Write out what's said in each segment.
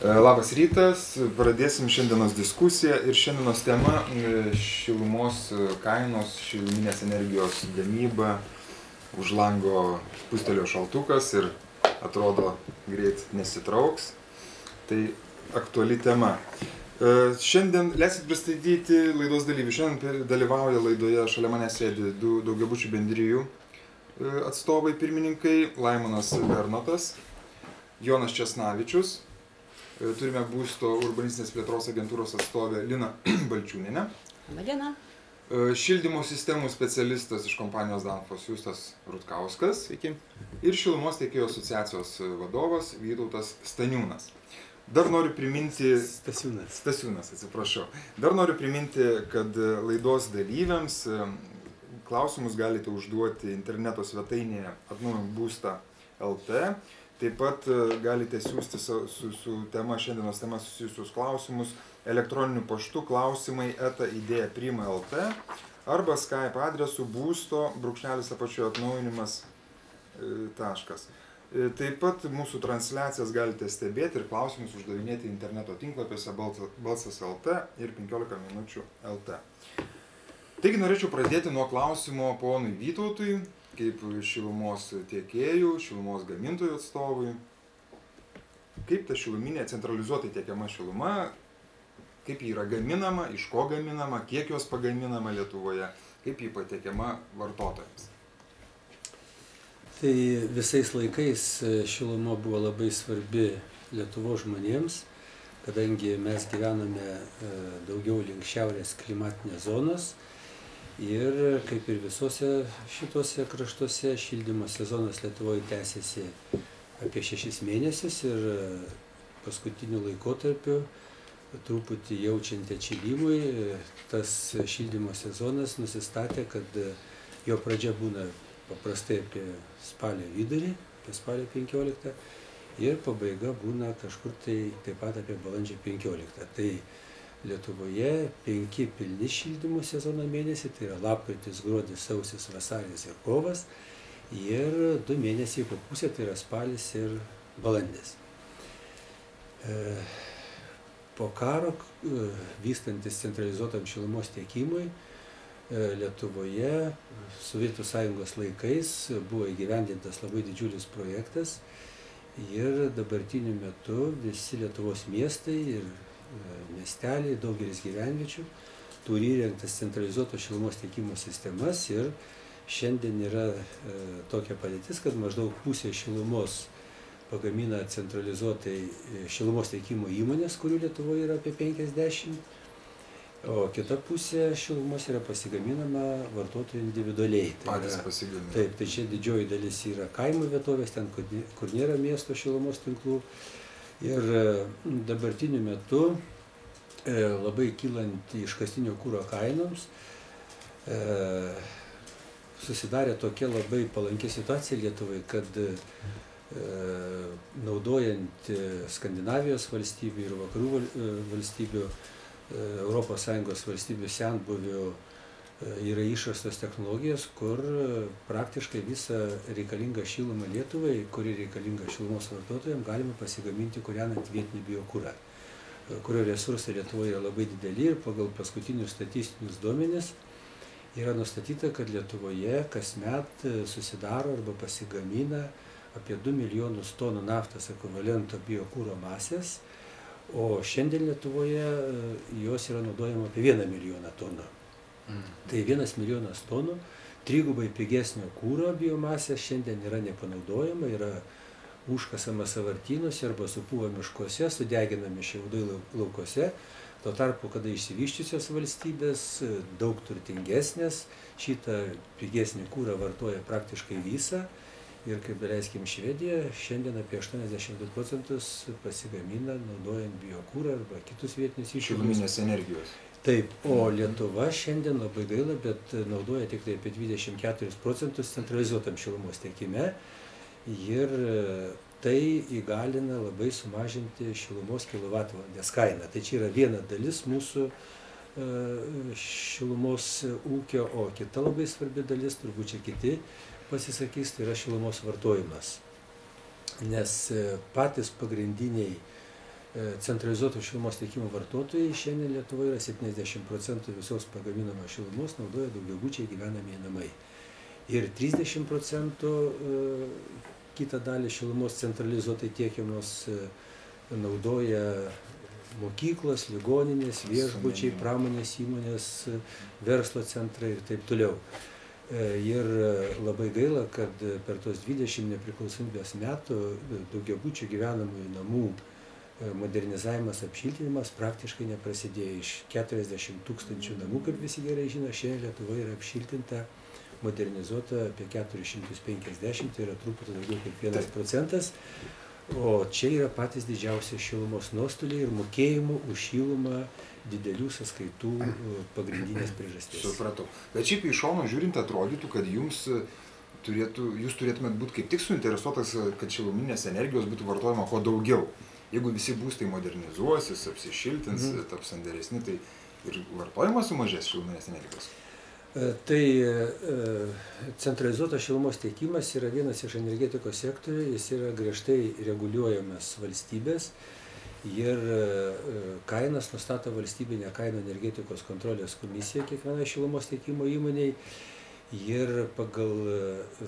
Labas rytas, pradėsim šiandienos diskusiją ir šiandienos tema šilumos kainos, šiluminės energijos gamyba, už lango pustelio šaltukas ir atrodo greit nesitrauks. Tai aktuali tema. Šiandien leisit pristatyti laidos dalyvių. Šiandien dalyvauja laidoje, šalia manęs sėdi du daugiabučių bendrijų atstovai pirmininkai, Laimonas Bernotas, Jonas Česnavičius. Turime būsto urbanistinės plėtros agentūros atstovę Liną Balčiūnienę. Labadiena. Šildymo sistemų specialistas iš kompanijos Danfoss Justas Rutkauskas. Sveiki. Ir šilumos tiekėjų asociacijos vadovas Vytautas Staniūnas. Dar noriu priminti... Stasiūnas, atsiprašau. Dar noriu priminti, kad laidos dalyviams klausimus galite užduoti interneto svetainėje atnaujink būstą LT. Taip pat galite siūsti su tema, šiandienos tema susijusius klausimus elektroniniu paštu klausimai@idėjapriima.lt arba Skype adresu būsto_apačioje atnaujinimas taškas. Taip pat mūsų transliacijas galite stebėti ir klausimus uždavinėti interneto tinklapiuose Balsas LT ir 15 minučių LT. Taigi norėčiau pradėti nuo klausimo ponui Vytautui, kaip šilumos tiekėjų, šilumos gamintojų atstovui. Kaip ta šiluminė centralizuotai tiekiama šiluma, kaip ji yra gaminama, iš ko gaminama, kiek jos pagaminama Lietuvoje, kaip ji patiekiama vartotojams. Tai visais laikais šiluma buvo labai svarbi Lietuvos žmonėms, kadangi mes gyvename daugiau link šiaurės klimatinės zonos. Ir kaip ir visose šitose kraštuose, šildymo sezonas Lietuvoje tęsiasi apie 6 mėnesius ir paskutiniu laikotarpiu, truputį jaučiant atšilimui, tas šildymo sezonas nusistatė, kad jo pradžia būna paprastai apie spalio vidurį, apie spalio 15, ir pabaiga būna kažkur taip pat apie balandžio 15. Tai Lietuvoje 5 pilni šildymo sezono mėnesiai, tai yra lapkritis, gruodis, sausis, vasaris ir kovas, ir 2 mėnesiai po pusę, tai yra spalis ir balandis. Po karo, vystantis centralizuotam šilumos tiekimui, Lietuvoje Sovietų Sąjungos laikais buvo įgyvendintas labai didžiulis projektas ir dabartiniu metu visi Lietuvos miestai ir miesteliai, daugelis gyvenviečių turi įrengtas centralizuotos šilumos tiekimo sistemas ir šiandien yra tokia padėtis, kad maždaug pusė šilumos pagamina centralizuotai šilumos tiekimo įmonės, kurių Lietuvoje yra apie 50, o kita pusė šilumos yra pasigaminama vartotojų individualiai. Patys pasigamina. Taip, tai čia didžioji dalis yra kaimo vietovės, ten, kur nėra miesto šilumos tinklų. Ir dabartiniu metu, labai kylant iškastinio kuro kainoms, susidarė tokia labai palanki situacija Lietuvai, kad naudojant Skandinavijos valstybių ir vakarų valstybių, ES valstybių senbuvių yra išrastos technologijos, kur praktiškai visą reikalingą šilumą Lietuvai, kuri reikalinga šilumos vartotojams, galima pasigaminti kūrenant vietinį biokurą, kurio resursai Lietuvoje yra labai dideli ir pagal paskutinius statistinius duomenis yra nustatyta, kad Lietuvoje kasmet susidaro arba pasigamina apie 2 milijonus tonų naftos ekvivalento biokuro masės, o šiandien Lietuvoje jos yra naudojama apie 1 milijoną tonų. Tai 1 milijonas tonų, trigubai pigesnio kūro biomasės šiandien yra nepanaudojama, yra užkasama sąvartynuose arba supūva miškuose, sudeginami šiaudai laukuose. Tuo tarpu, kada išsivyščiusios valstybės, daug turtingesnės, šitą pigesnį kūrą vartoja praktiškai visą. Ir kaip daleiskim Švedija, šiandien apie 82% pasigamina naudojant biokūrą arba kitus vietinius išteklius. Šiluminės energijos. Taip, o Lietuva šiandien labai gaila, bet naudoja tik tai apie 24% centralizuotam šilumos tiekime ir tai įgalina labai sumažinti šilumos kilovatvalandės kainą. Tai čia yra viena dalis mūsų šilumos ūkio, o kita labai svarbi dalis, turbūt čia kiti pasisakys, tai yra šilumos vartojimas. Nes patys pagrindiniai centralizuoto šilumos tiekimo vartotojai šiandien Lietuvoje yra 70% visos pagaminamos šilumos naudoja daugiabučiai gyvenamieji namai. Ir 30% kitą dalį šilumos centralizuotai tiekiamos naudoja mokyklos, ligoninės, viešbučiai, pramonės įmonės, verslo centrai ir taip toliau. Ir labai gaila, kad per tos 20 nepriklausomybės metų daugiabučių gyvenamųjų namų modernizavimas, apšiltinimas praktiškai neprasidėjo. Iš 40 000 namų, kaip visi gerai žino, šiandien Lietuvoje yra apšiltinta, modernizuota apie 450, tai yra truputį daugiau kaip 1%. O čia yra patys didžiausi šilumos nuostoliai ir mokėjimų už šilumą didelių sąskaitų pagrindinės priežastis. Supratau. Bet šiaip iš šono žiūrint atrodytų, kad jūs turėtumėt būti kaip tik suinteresuotas, kad šiluminės energijos būtų vartojama kuo daugiau. Jeigu visi būstai modernizuosis, apsišiltins, taps sandaresni, tai ir vartojimas sumažės šiluminės energijos. Tai centralizuotas šilumos tiekimas yra vienas iš energetikos sektorių, jis yra griežtai reguliuojamas valstybės ir kainas nustato valstybinė kainų energetikos kontrolės komisija kiekvienai šilumos tiekimo įmonei ir pagal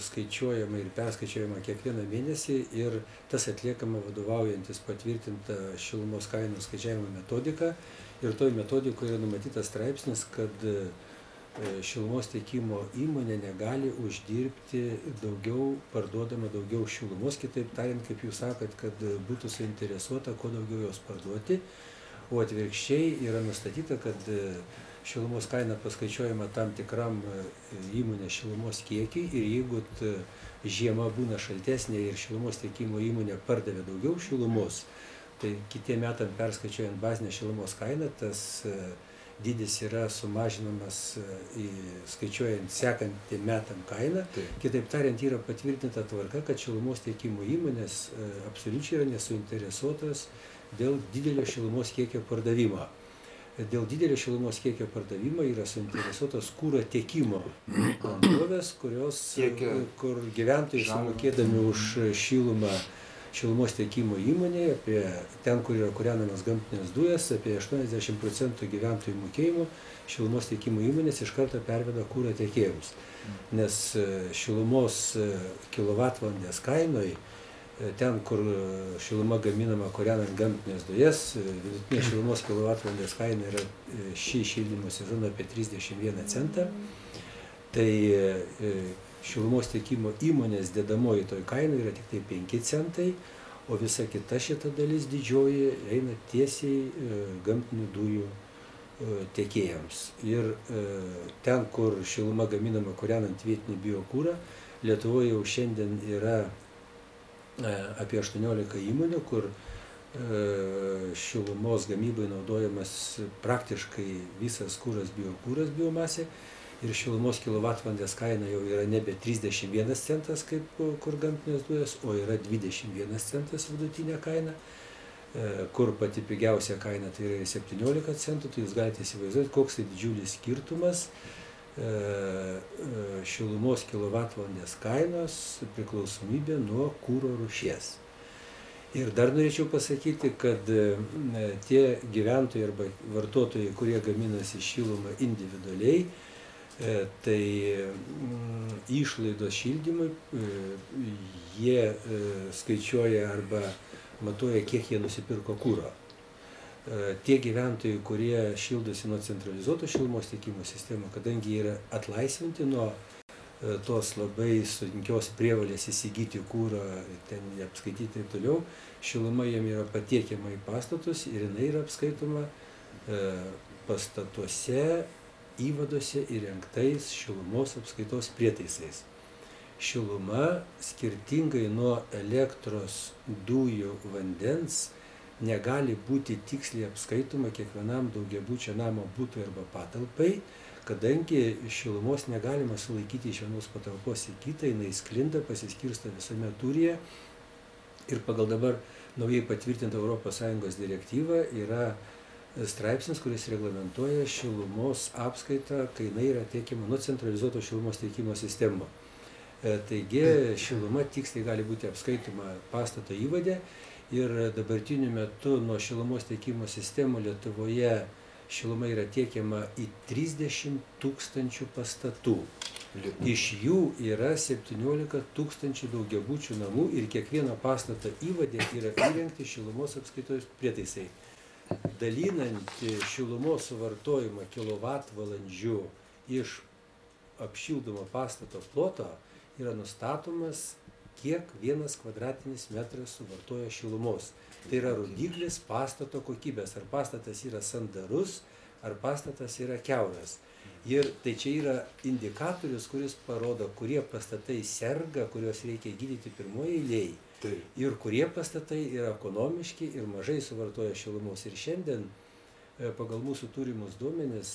skaičiuojama ir perskaičiuojama kiekvieną mėnesį ir tas atliekama vadovaujantis patvirtinta šilumos kainų skaičiavimo metodika ir toj metodikoje yra numatytas straipsnis, kad šilumos tiekimo įmonė negali uždirbti daugiau, parduodama daugiau šilumos, kitaip tariant, kaip jūs sakot, kad būtų suinteresuota kuo daugiau jos parduoti, o atvirkščiai yra nustatyta, kad šilumos kaina paskaičiuojama tam tikram įmonės šilumos kiekiui ir jeigu žiema būna šaltesnė ir šilumos tiekimo įmonė pardavė daugiau šilumos, tai kitiem metam perskaičiuojant bazinę šilumos kainą, tas dydis yra sumažinamas skaičiuojant sekantį metam kainą. Kitaip tariant, yra patvirtinta tvarka, kad šilumos tiekimo įmonės absoliučiai yra nesuinteresuotas dėl didelio šilumos kiekio pardavimo. Dėl didelio šilumos kiekio pardavimo yra suinteresuotos kuro tiekimo bendrovės, kur gyventojai sumokėdami už šilumą šilumos tiekimo įmonėje, ten, kur yra kūrenamas gamtinės dujas, apie 80% gyventojų mokėjimų šilumos tiekimo įmonės iš karto perveda kūro tiekėjams. Nes šilumos kilovatvalandės kainoj, ten, kur šiluma gaminama kūrenant gamtinės dujas, vidutinė šilumos kilovatvalandės kaina yra šį šildymo sezoną apie 31 centą. Tai šilumos tiekimo įmonės dedamoji toj kainai yra tik tai 5 centai, o visa kita šita dalis didžioji eina tiesiai gamtinių dujų tiekėjams. Ir ten, kur šiluma gaminama kūrenant vietinį biokūrą, Lietuvoje jau šiandien yra apie 18 įmonių, kur šilumos gamybai naudojamas praktiškai visas kūras biokūras biomasė. Ir šilumos kilovatvalandės kaina jau yra nebe 31 centas, kaip kur gamtinės dujas, o yra 21 centas vidutinė kaina, kur pati pigiausia kaina tai yra 17 centų, tai jūs galite įsivaizduoti, koks tai didžiulis skirtumas šilumos kilovatvalandės kainos priklausomybė nuo kuro rūšies. Ir dar norėčiau pasakyti, kad tie gyventojai arba vartotojai, kurie gaminasi šilumą individualiai, tai išlaidos šildymui jie skaičiuoja arba matuoja, kiek jie nusipirko kuro. Tie gyventojai, kurie šildosi nuo centralizuoto šilumos tiekimo sistemų, kadangi jie yra atlaisvinti nuo tos labai sunkios prievolės įsigyti kūrą, ten apskaityti ir toliau, šiluma jiem yra patiekiama į pastatus ir jinai yra apskaitoma pastatuose, įvaduose įrengtais šilumos apskaitos prietaisais. Šiluma, skirtingai nuo elektros, dujų, vandens, negali būti tiksliai apskaitoma kiekvienam daugiabučio namo butui arba patalpai, kadangi šilumos negalima sulaikyti iš vienos patalpos į kitą, jinai sklinda, pasiskirsto visame tūryje ir pagal dabar naujai patvirtintą ES direktyvą yra straipsnis, kuris reglamentuoja šilumos apskaitą, kai jinai yra tiekiama nuo centralizuoto šilumos tiekimo sistemos. Taigi šiluma tiksliai gali būti apskaitoma pastato įvade Ir dabartiniu metu nuo šilumos tiekimo sistemų Lietuvoje šiluma yra tiekiama į 30 000 pastatų. Iš jų yra 17 000 daugiabučių namų ir kiekvieno pastato įvade yra įrengti šilumos apskaitos prietaisai. Dalinant šilumos suvartojimą kilovatvalandžių iš apšildomo pastato ploto yra nustatomas, kiek 1 kvadratinis metras suvartoja šilumos. Tai yra rodiklis pastato kokybės, ar pastatas yra sandarus, ar pastatas yra kiauras. Ir tai čia yra indikatorius, kuris parodo, kurie pastatai serga, kuriuos reikia gydyti pirmoje eilėje. Ir kurie pastatai yra ekonomiški ir mažai suvartoja šilumos. Ir šiandien pagal mūsų turimus duomenis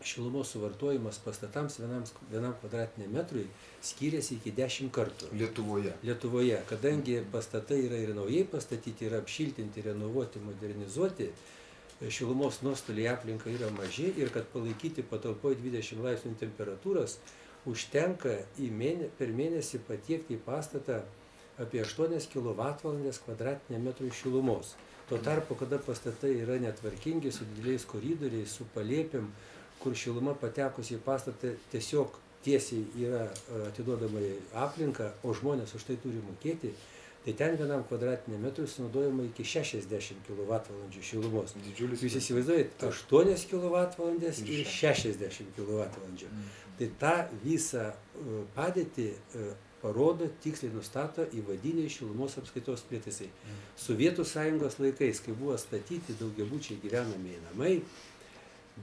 šilumos suvartojimas pastatams vienam kvadratiniam metrui skiriasi iki 10 kartų. Lietuvoje, kadangi pastatai yra ir naujai pastatyti, yra apšiltinti, renovuoti, modernizuoti, šilumos nuostoliai aplinka yra maži ir kad palaikyti patalpoje 20 laipsnių temperatūros, užtenka per mėnesį patiekti į pastatą apie 8 kWh kvadratiniam metrui šilumos. Tuo tarpu, kada pastatai yra netvarkingi, su dideliais koridoriais, su palėpėm, kur šiluma patekusi į pastatą tiesiog tiesiai yra atiduodama į aplinką, o žmonės už tai turi mokėti, tai ten vienam kvadratiniam metrui sunaudojama iki 60 kWh šilumos. Jūs įsivaizduojate, 8 kWh ir 60 kWh. Tai tą visą padėtį parodo, tiksliai nustato įvadiniai šilumos apskaitos prietaisai. Sovietų Sąjungos laikais, kai buvo statyti daugiabučiai gyvenamieji namai,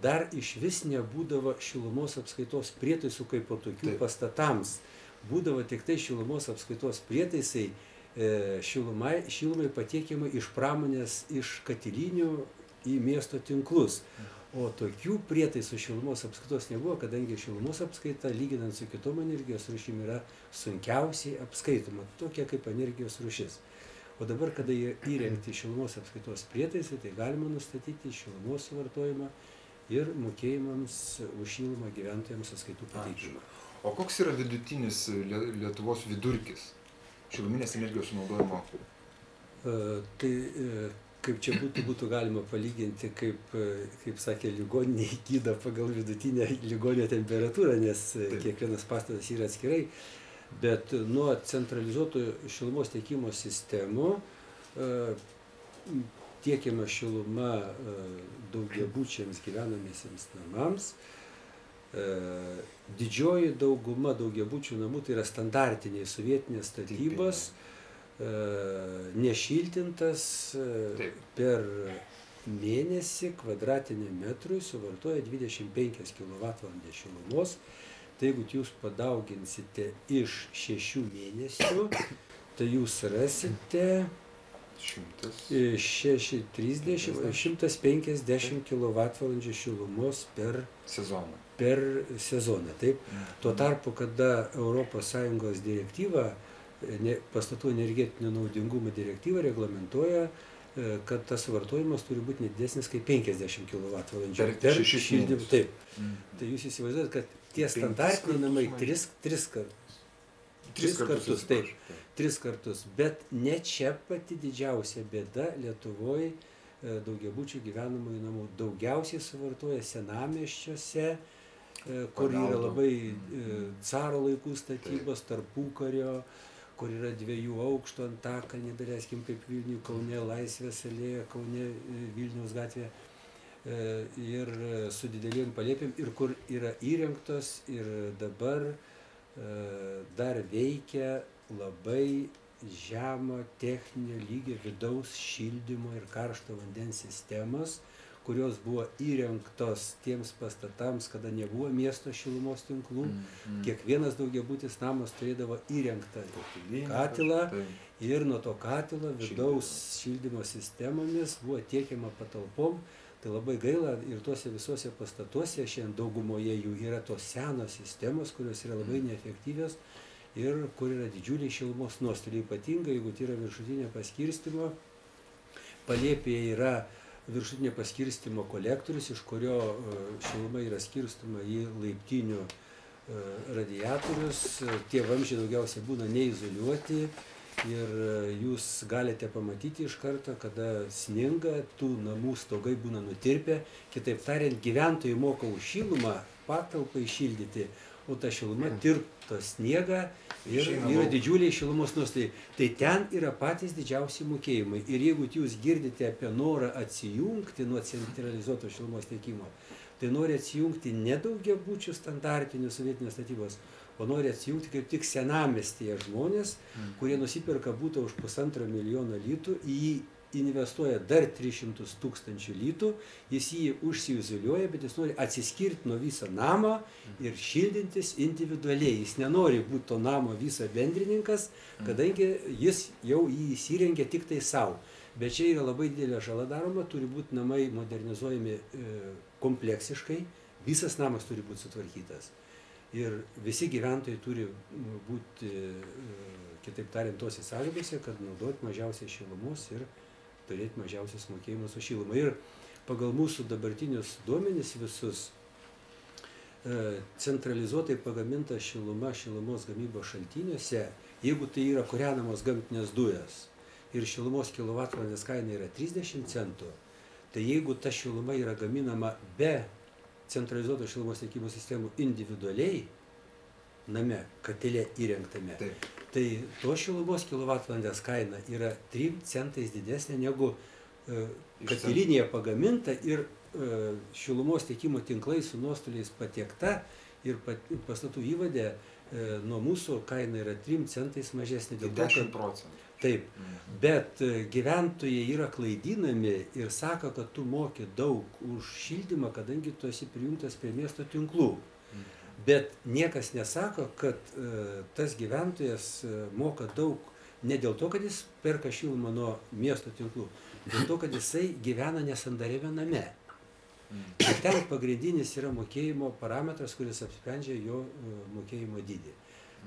dar iš vis nebūdavo šilumos apskaitos prietaisų kaip po tokių pastatams. Būdavo tik tai šilumos apskaitos prietaisai šilumai patiekiamai iš pramonės, iš katilinių į miesto tinklus. O tokių prietaisų šilumos apskaitos nebuvo, kadangi šilumos apskaita, lyginant su kitom energijos rūšim, yra sunkiausiai apskaitoma, tokia kaip energijos rūšis. O dabar, kada įrengti šilumos apskaitos prietaisai, tai galima nustatyti šilumos suvartojimą ir mokėjimams už šilumą gyventojams sąskaitų pateikimą. O koks yra vidutinis Lietuvos vidurkis šiluminės energijos sunaudojimo? Kaip čia būtų galima palyginti, kaip sakė, ligoniniai gydo pagal vidutinę ligonio temperatūrą, nes kiekvienas pastatas yra atskirai, bet nuo centralizuotų šilumos tiekimo sistemų tiekiama šiluma daugiabučiams gyvenamiesiems namams. Didžioji dauguma daugiabučių namų tai yra standartiniai sovietinės statybos, nešiltintas, per mėnesį kvadratiniam metrui suvartoja 25 kWh šilumos. Tai jeigu jūs padauginsite iš 6 mėnesių, tai jūs rasite 150 kWh šilumos per sezoną. Taip? Tuo tarpu, kada ES direktyva, pastatų energetinio naudingumo direktyva reglamentuoja, kad tas suvartojimas turi būti nedidesnis kaip 50 kWh per 6 mėnesius. Taip. Tai jūs įsivaizduojate, kad tie standartiniai namai 3 kartus. Taip. 3 kartus. Bet ne čia pati didžiausia bėda Lietuvoje daugiabučių gyvenamųjų namų. Daugiausiai suvartoja senamiesčiuose, kur yra labai caro laikų statybos, tarpukario, kur yra 2 aukštų antakalnį, daleiskim, kaip Vilniuje, Kaune, Laisvės alėja, Kaune, Vilniaus gatvė, ir su didelėm palėpėm, ir kur yra įrengtos ir dabar dar veikia labai žemo techninio lygio vidaus šildymo ir karšto vandens sistemos, kurios buvo įrengtos tiems pastatams, kada nebuvo miesto šilumos tinklų. Kiekvienas daugiabutis namas turėdavo įrengtą katilą ir nuo to katilo vidaus šildymo sistemomis buvo tiekiama patalpom. Tai labai gaila ir tuose visuose pastatuose, šiandien daugumoje jų yra tos senos sistemos, kurios yra labai neefektyvios ir kur yra didžiuliai šilumos nuostoliai. Ypatingai, jeigu tai yra viršutinė paskirstymo, palėpėje yra viršutinio paskirstymo kolektorius, iš kurio šiluma yra skirstoma į laiptinių radiatorius. Tie vamzdžiai daugiausiai būna neizoliuoti ir jūs galite pamatyti iš karto, kada sninga, tų namų stogai būna nutirpę. Kitaip tariant, gyventojai moka už šilumą, patalpai šildyti, o ta šiluma tirpto sniegą ir yra didžiuliai šilumos nuostoliai. Tai ten yra patys didžiausi mokėjimai. Ir jeigu jūs girdite apie norą atsijungti nuo centralizuoto šilumos tiekimo, tai nori atsijungti ne daugiabučių standartinių sovietinės statybos, o nori atsijungti kaip tik senamiestyje žmonės, kurie nusiperka butą už 1,5 milijono litų, į jį investuoja dar 300 000 litų, jis jį užsiizoliuoja, bet jis nori atsiskirti nuo viso namo ir šildintis individualiai. Jis nenori būti to namo viso bendrininkas, kadangi jis jau jį įsirengia tik tai savo. Bet čia yra labai didelė žala daroma, turi būti namai modernizuojami kompleksiškai, visas namas turi būti sutvarkytas. Ir visi gyventojai turi būti, kitaip tariant, tose sąlygose, kad naudoti mažiausiai šilumos ir turėti mažiausias mokėjimus už šilumą. Ir pagal mūsų dabartinius duomenis visus, centralizuotai pagaminta šiluma šilumos gamybos šaltiniuose, jeigu tai yra kūrenamos gamtinės dujas ir šilumos kilovatvalandės kaina yra 30 centų, tai jeigu ta šiluma yra gaminama be centralizuoto šilumos tiekimo sistemų individualiai, name, katile įrengtame, tai to šilumos kilovatvalandės kaina yra 3 centais didesnė negu katilinėje pagaminta ir šilumos tiekimo tinklai su nuostoliais patiekta ir pastatų įvadė nuo mūsų kaina yra 3 centais mažesnė. 10 procentų. Taip, bet gyventojai yra klaidinami ir sako, kad tu moki daug už šildymą, kadangi tu esi prijungtas prie miesto tinklų. Bet niekas nesako, kad tas gyventojas moka daug ne dėl to, kad jis perka šilumą nuo miesto tinklų, dėl to, kad jisai gyvena nesandariame name. Ir ten pagrindinis yra mokėjimo parametras, kuris apsprendžia jo mokėjimo dydį.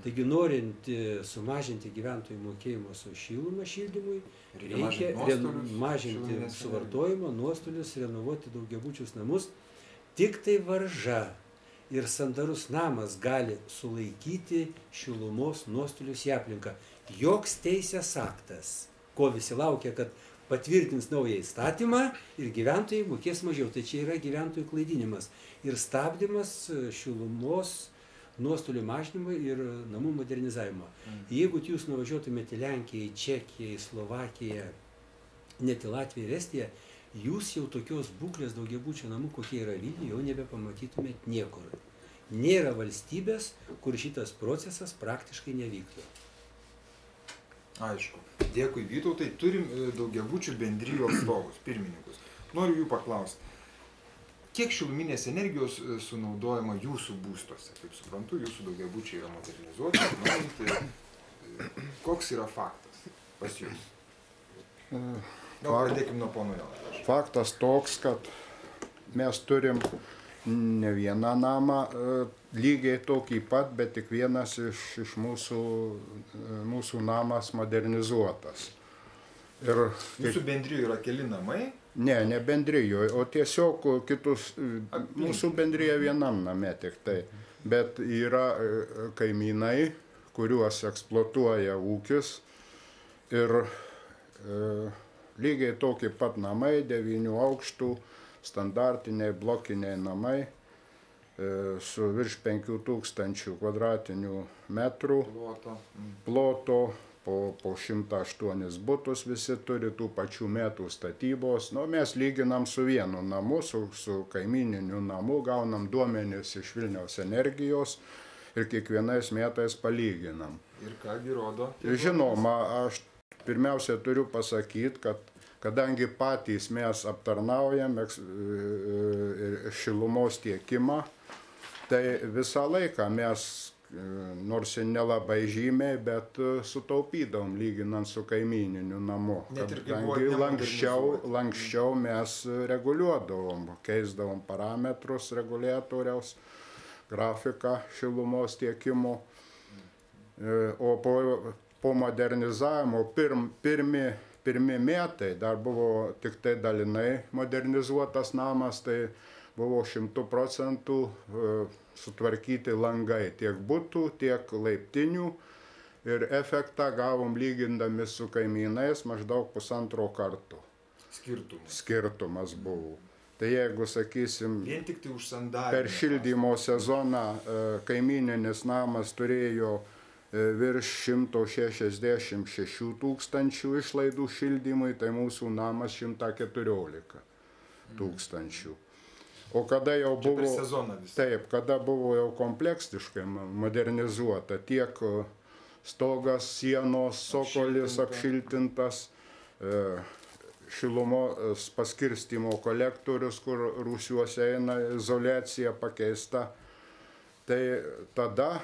Taigi, norint sumažinti gyventojų mokėjimus už šilumą šildymui, reikia mažinti suvartojimo nuostolius, renovuoti daugiabučius namus. Tik tai varža ir sandarus namas gali sulaikyti šilumos nuostolius į aplinką. Joks teisės aktas, ko visi laukia, kad patvirtins naują įstatymą ir gyventojai mokės mažiau. Tai čia yra gyventojų klaidinimas ir stabdymas šilumos nuostolių mažinimą ir namų modernizavimą. Jeigu jūs nuvažiuotumėte į Lenkiją, į Čekiją, į Slovakiją, net į Latviją ir Estiją, jūs jau tokios būklės daugiabučių namų, kokie yra Vilniuje, jau nebepamatytumėt niekur. Nėra valstybės, kur šitas procesas praktiškai nevyktų. Aišku. Dėkui, Vytautai. Turim daugiabučių bendrijų atstovus, pirmininkus. Noriu jų paklausti. Kiek šiluminės energijos sunaudojama jūsų būstuose? Kaip suprantu, jūsų daugiabučiai yra modernizuoti, atnaujinti. Koks yra faktas pas jūs? Pradėkim nuo pono Jono. Faktas toks, kad mes turim ne vieną namą lygiai tokį pat, bet tik vienas iš mūsų namas modernizuotas. Ir jūsų bendrijoje yra keli namai? Ne bendrijoje, o tiesiog kitus, mūsų bendrija vienam name tik tai. Bet yra kaimynai, kuriuos eksploatuoja ūkis ir lygiai tokį pat namai, 9 aukštų, standartiniai blokiniai namai su virš 5000 kvadratinių metrų ploto. Po 108 butus visi turi tų pačių metų statybos. Mes lyginam su vienu namu, su kaimininiu namu, gaunam duomenis iš Vilniaus energijos ir kiekvienais metais palyginam. Ir kągi rodo? Žinoma, aš pirmiausia turiu pasakyti, kad kadangi patys mes aptarnaujam šilumos tiekimą, tai visą laiką mes, nors ir nelabai žymiai, bet sutaupydavom lyginant su kaimininiu namu. Kadangi lankščiau mes reguliuodavom, keisdavom parametrus reguliatoriaus, grafiką šilumos tiekimo. O po modernizavimo pirmi metai dar buvo tik tai dalinai modernizuotas namas, tai buvo 100% sutvarkyti langai tiek butų, tiek laiptinių ir efektą gavom lygindami su kaimynais maždaug 1,5 karto. Skirtumas buvo. Tai jeigu, sakysim, vien tik tai už sandarinę per šildymo sezoną kaimyninis namas turėjo virš 166 tūkstančių išlaidų šildymui, tai mūsų namas 114 tūkstančių. O kada jau buvo, taip, kada buvo jau kompleksiškai modernizuota, tiek stogas, sienos, sokolis apšiltintas, šilumos paskirstymo kolektorius, kur rūsiuose eina izoliacija pakeista, tai tada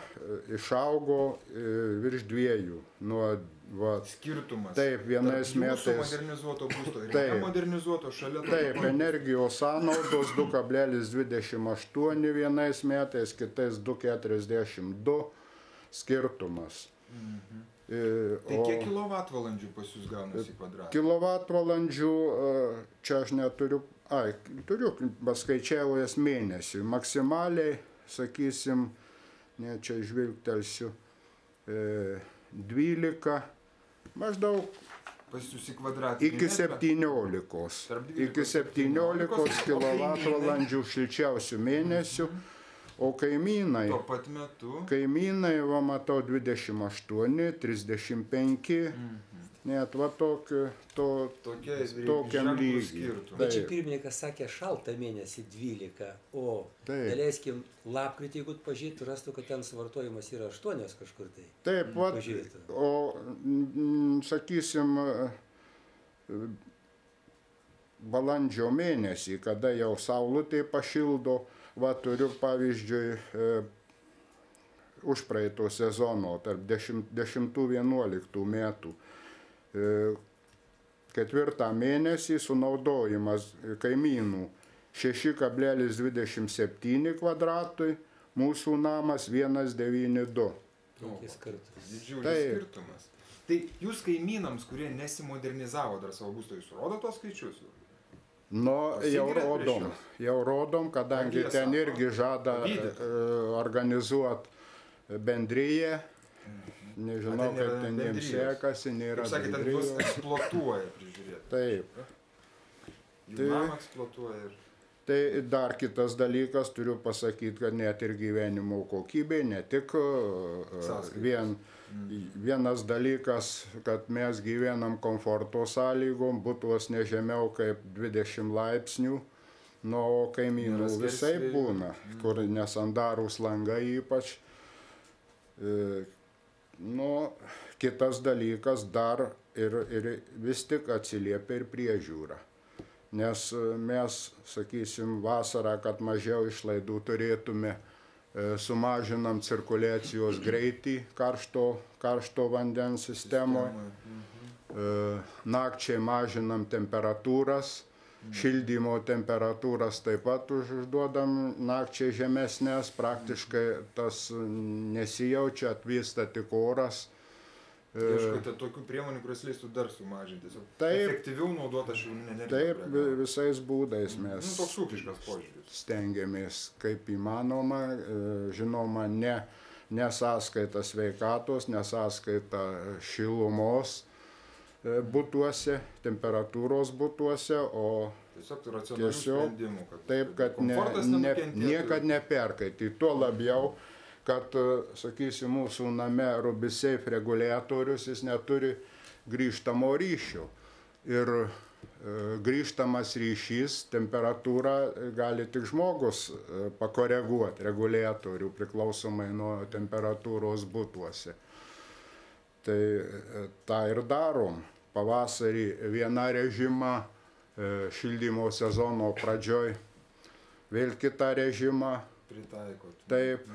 išaugo virš 2. Skirtumas. Taip, vienais metais. Jūsų modernizuoto būsto ir nemodernizuoto šalia. Taip, energijos sąnaudos 2,28 vienais metais, kitais 2,42 skirtumas. Tai kiek kilovatvalandžių pas jūs gaunasi kvadratą? Kilovatvalandžių, čia aš neturiu, turiu paskaičiavęs mėnesiui. Maksimaliai, sakysim, ne čia žvilgtelsiu, 12, maždaug pas jūs į kvadratinį iki 17. Iki 17 kilovatvalandžių šilčiausių mėnesių. O kaimynai, tuo pat metu, va matau 28, 35, net va tokiam lygiui. Bet čia pirmininkas sakė šaltą mėnesį 12, o daleiskim lapkritį, jeigu pažiūrėtų, rastų, kad ten suvartojimas yra 8 kažkur tai. Taip, va, o sakysim, balandžio mėnesį, kada jau saulutė pašildo, va turiu pavyzdžiui užpraeito sezono tarp 10-11 metų. 4 mėnesį sunaudojimas kaimynų 6,27 kvadratui, mūsų namas 1,92. Didžiulis skirtumas. Tai jūs kaimynams, kurie nesimodernizavo dar savo būsto, jūs rodo tos skaičius? Nu, jau rodom, kadangi ten irgi žada organizuoti bendryje. Nežinau, kaip ten jiems sekasi, nėra bendrijos. Kaip sakėte, jūs eksploatuoja prižiūrėti. Taip. Jų namą eksploatuoja ir... Tai dar kitas dalykas, turiu pasakyti, kad net ir gyvenimo kokybė, ne tik vienas dalykas, kad mes gyvenam komforto sąlygom, butuos ne žemiau kaip 20 laipsnių, nu, kaimynų visai būna, kur nesandarūs langai ypač. Nu, kitas dalykas dar ir vis tik atsiliepia ir priežiūra. Nes mes, sakysim, vasarą, kad mažiau išlaidų turėtume, sumažinam cirkuliacijos greitį karšto vandens sistemoje, nakčiai mažinam temperatūras, šildymo temperatūras taip pat užduodam nakčiai žemesnės, praktiškai tas nesijaučia, atvysta tik oras. Ieškote tokių priemonių, kurios leistų dar sumažinti, efektyviau naudota šiluminė energija. Taip, visais būdais mes toks ūkiškas požiūris. Stengiamės kaip įmanoma, žinoma, ne sąskaita sveikatos, ne sąskaita šilumos butuose, temperatūros butuose, o tiesiog taip, kad niekad neperkaityti. Tuo labiau, kad, sakysim, mūsų name Rubisafe reguliatorius, jis neturi grįžtamo ryšio. Ir grįžtamas ryšys, temperatūrą gali tik žmogus pakoreguoti reguliatorių priklausomai nuo temperatūros butuose. Tai tą ir darom. Pavasarį vieną režimą, šildymo sezono pradžioj vėl kitą režimą. Pritaikot. Taip.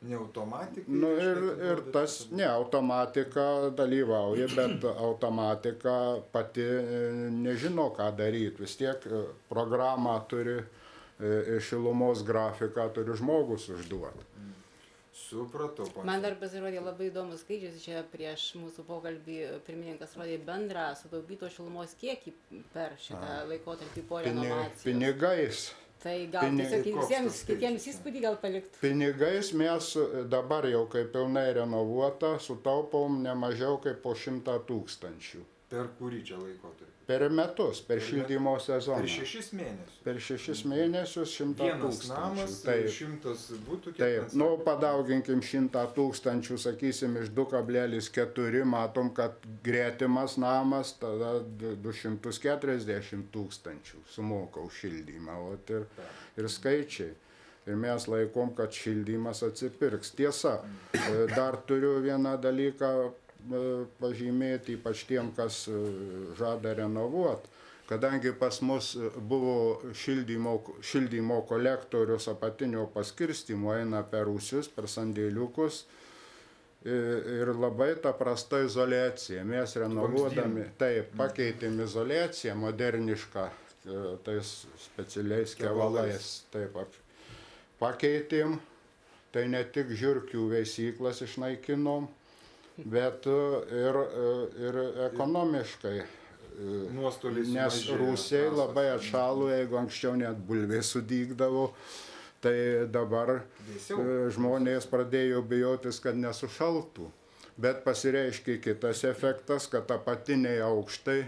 Ne automatika? Nu, ir tas, ne, automatika dalyvauja, bet automatika pati nežino, ką daryti. Vis tiek programą turi, šilumos grafiką turi žmogus užduoti. Supratau. Man dar pasirodė labai įdomus skaičius, čia prieš mūsų pokalbį pirmininkas rodė bendrą sutaupyto šilumos kiekį per šitą laikotarpį po renovacijos. Pinigais. Tai gal tiesiog koks visiems tas kitiems skaičius? įspūdį gal palikt? Pinigais mes dabar jau, kai pilnai renovuota, sutaupom ne mažiau kaip po 100 000. Per kurį čia laikotarpį? Per metus, per šildymo sezoną. Per 6 mėnesius. Per 6 mėnesius 100 Vienas 000. namas, Taip. 100 būtų, kiek Taip, ten nu sako? padauginkim 100 000, sakysim, iš 2,4, matom, kad gretimas namas, tada 240 000 sumoka už šildymą, ot ir skaičiai. Ir mes laikom, kad šildymas atsipirks. Tiesa, dar turiu vieną dalyką pažymėti, ypač tiem, kas žada renovuoti. Kadangi pas mus buvo šildymo kolektorius apatinio paskirstymo, eina per rūsius, per sandėliukus ir labai ta prasta izoliacija. Mes renovuodami, taip, pakeitėm izoliaciją modernišką, tais specialiais kevalais, taip, pakeitėm, tai ne tik žiurkių veisyklas išnaikinom, bet ir ekonomiškai. Nuostoliai Nes sumažėjo, rūsiai prastas. labai atšalo, jeigu anksčiau net bulvės sudygdavo, tai dabar Vėsiau. žmonės pradėjo bijotis, kad nesušaltų. Bet pasireiškia kitas efektas, kad apatiniai aukštai,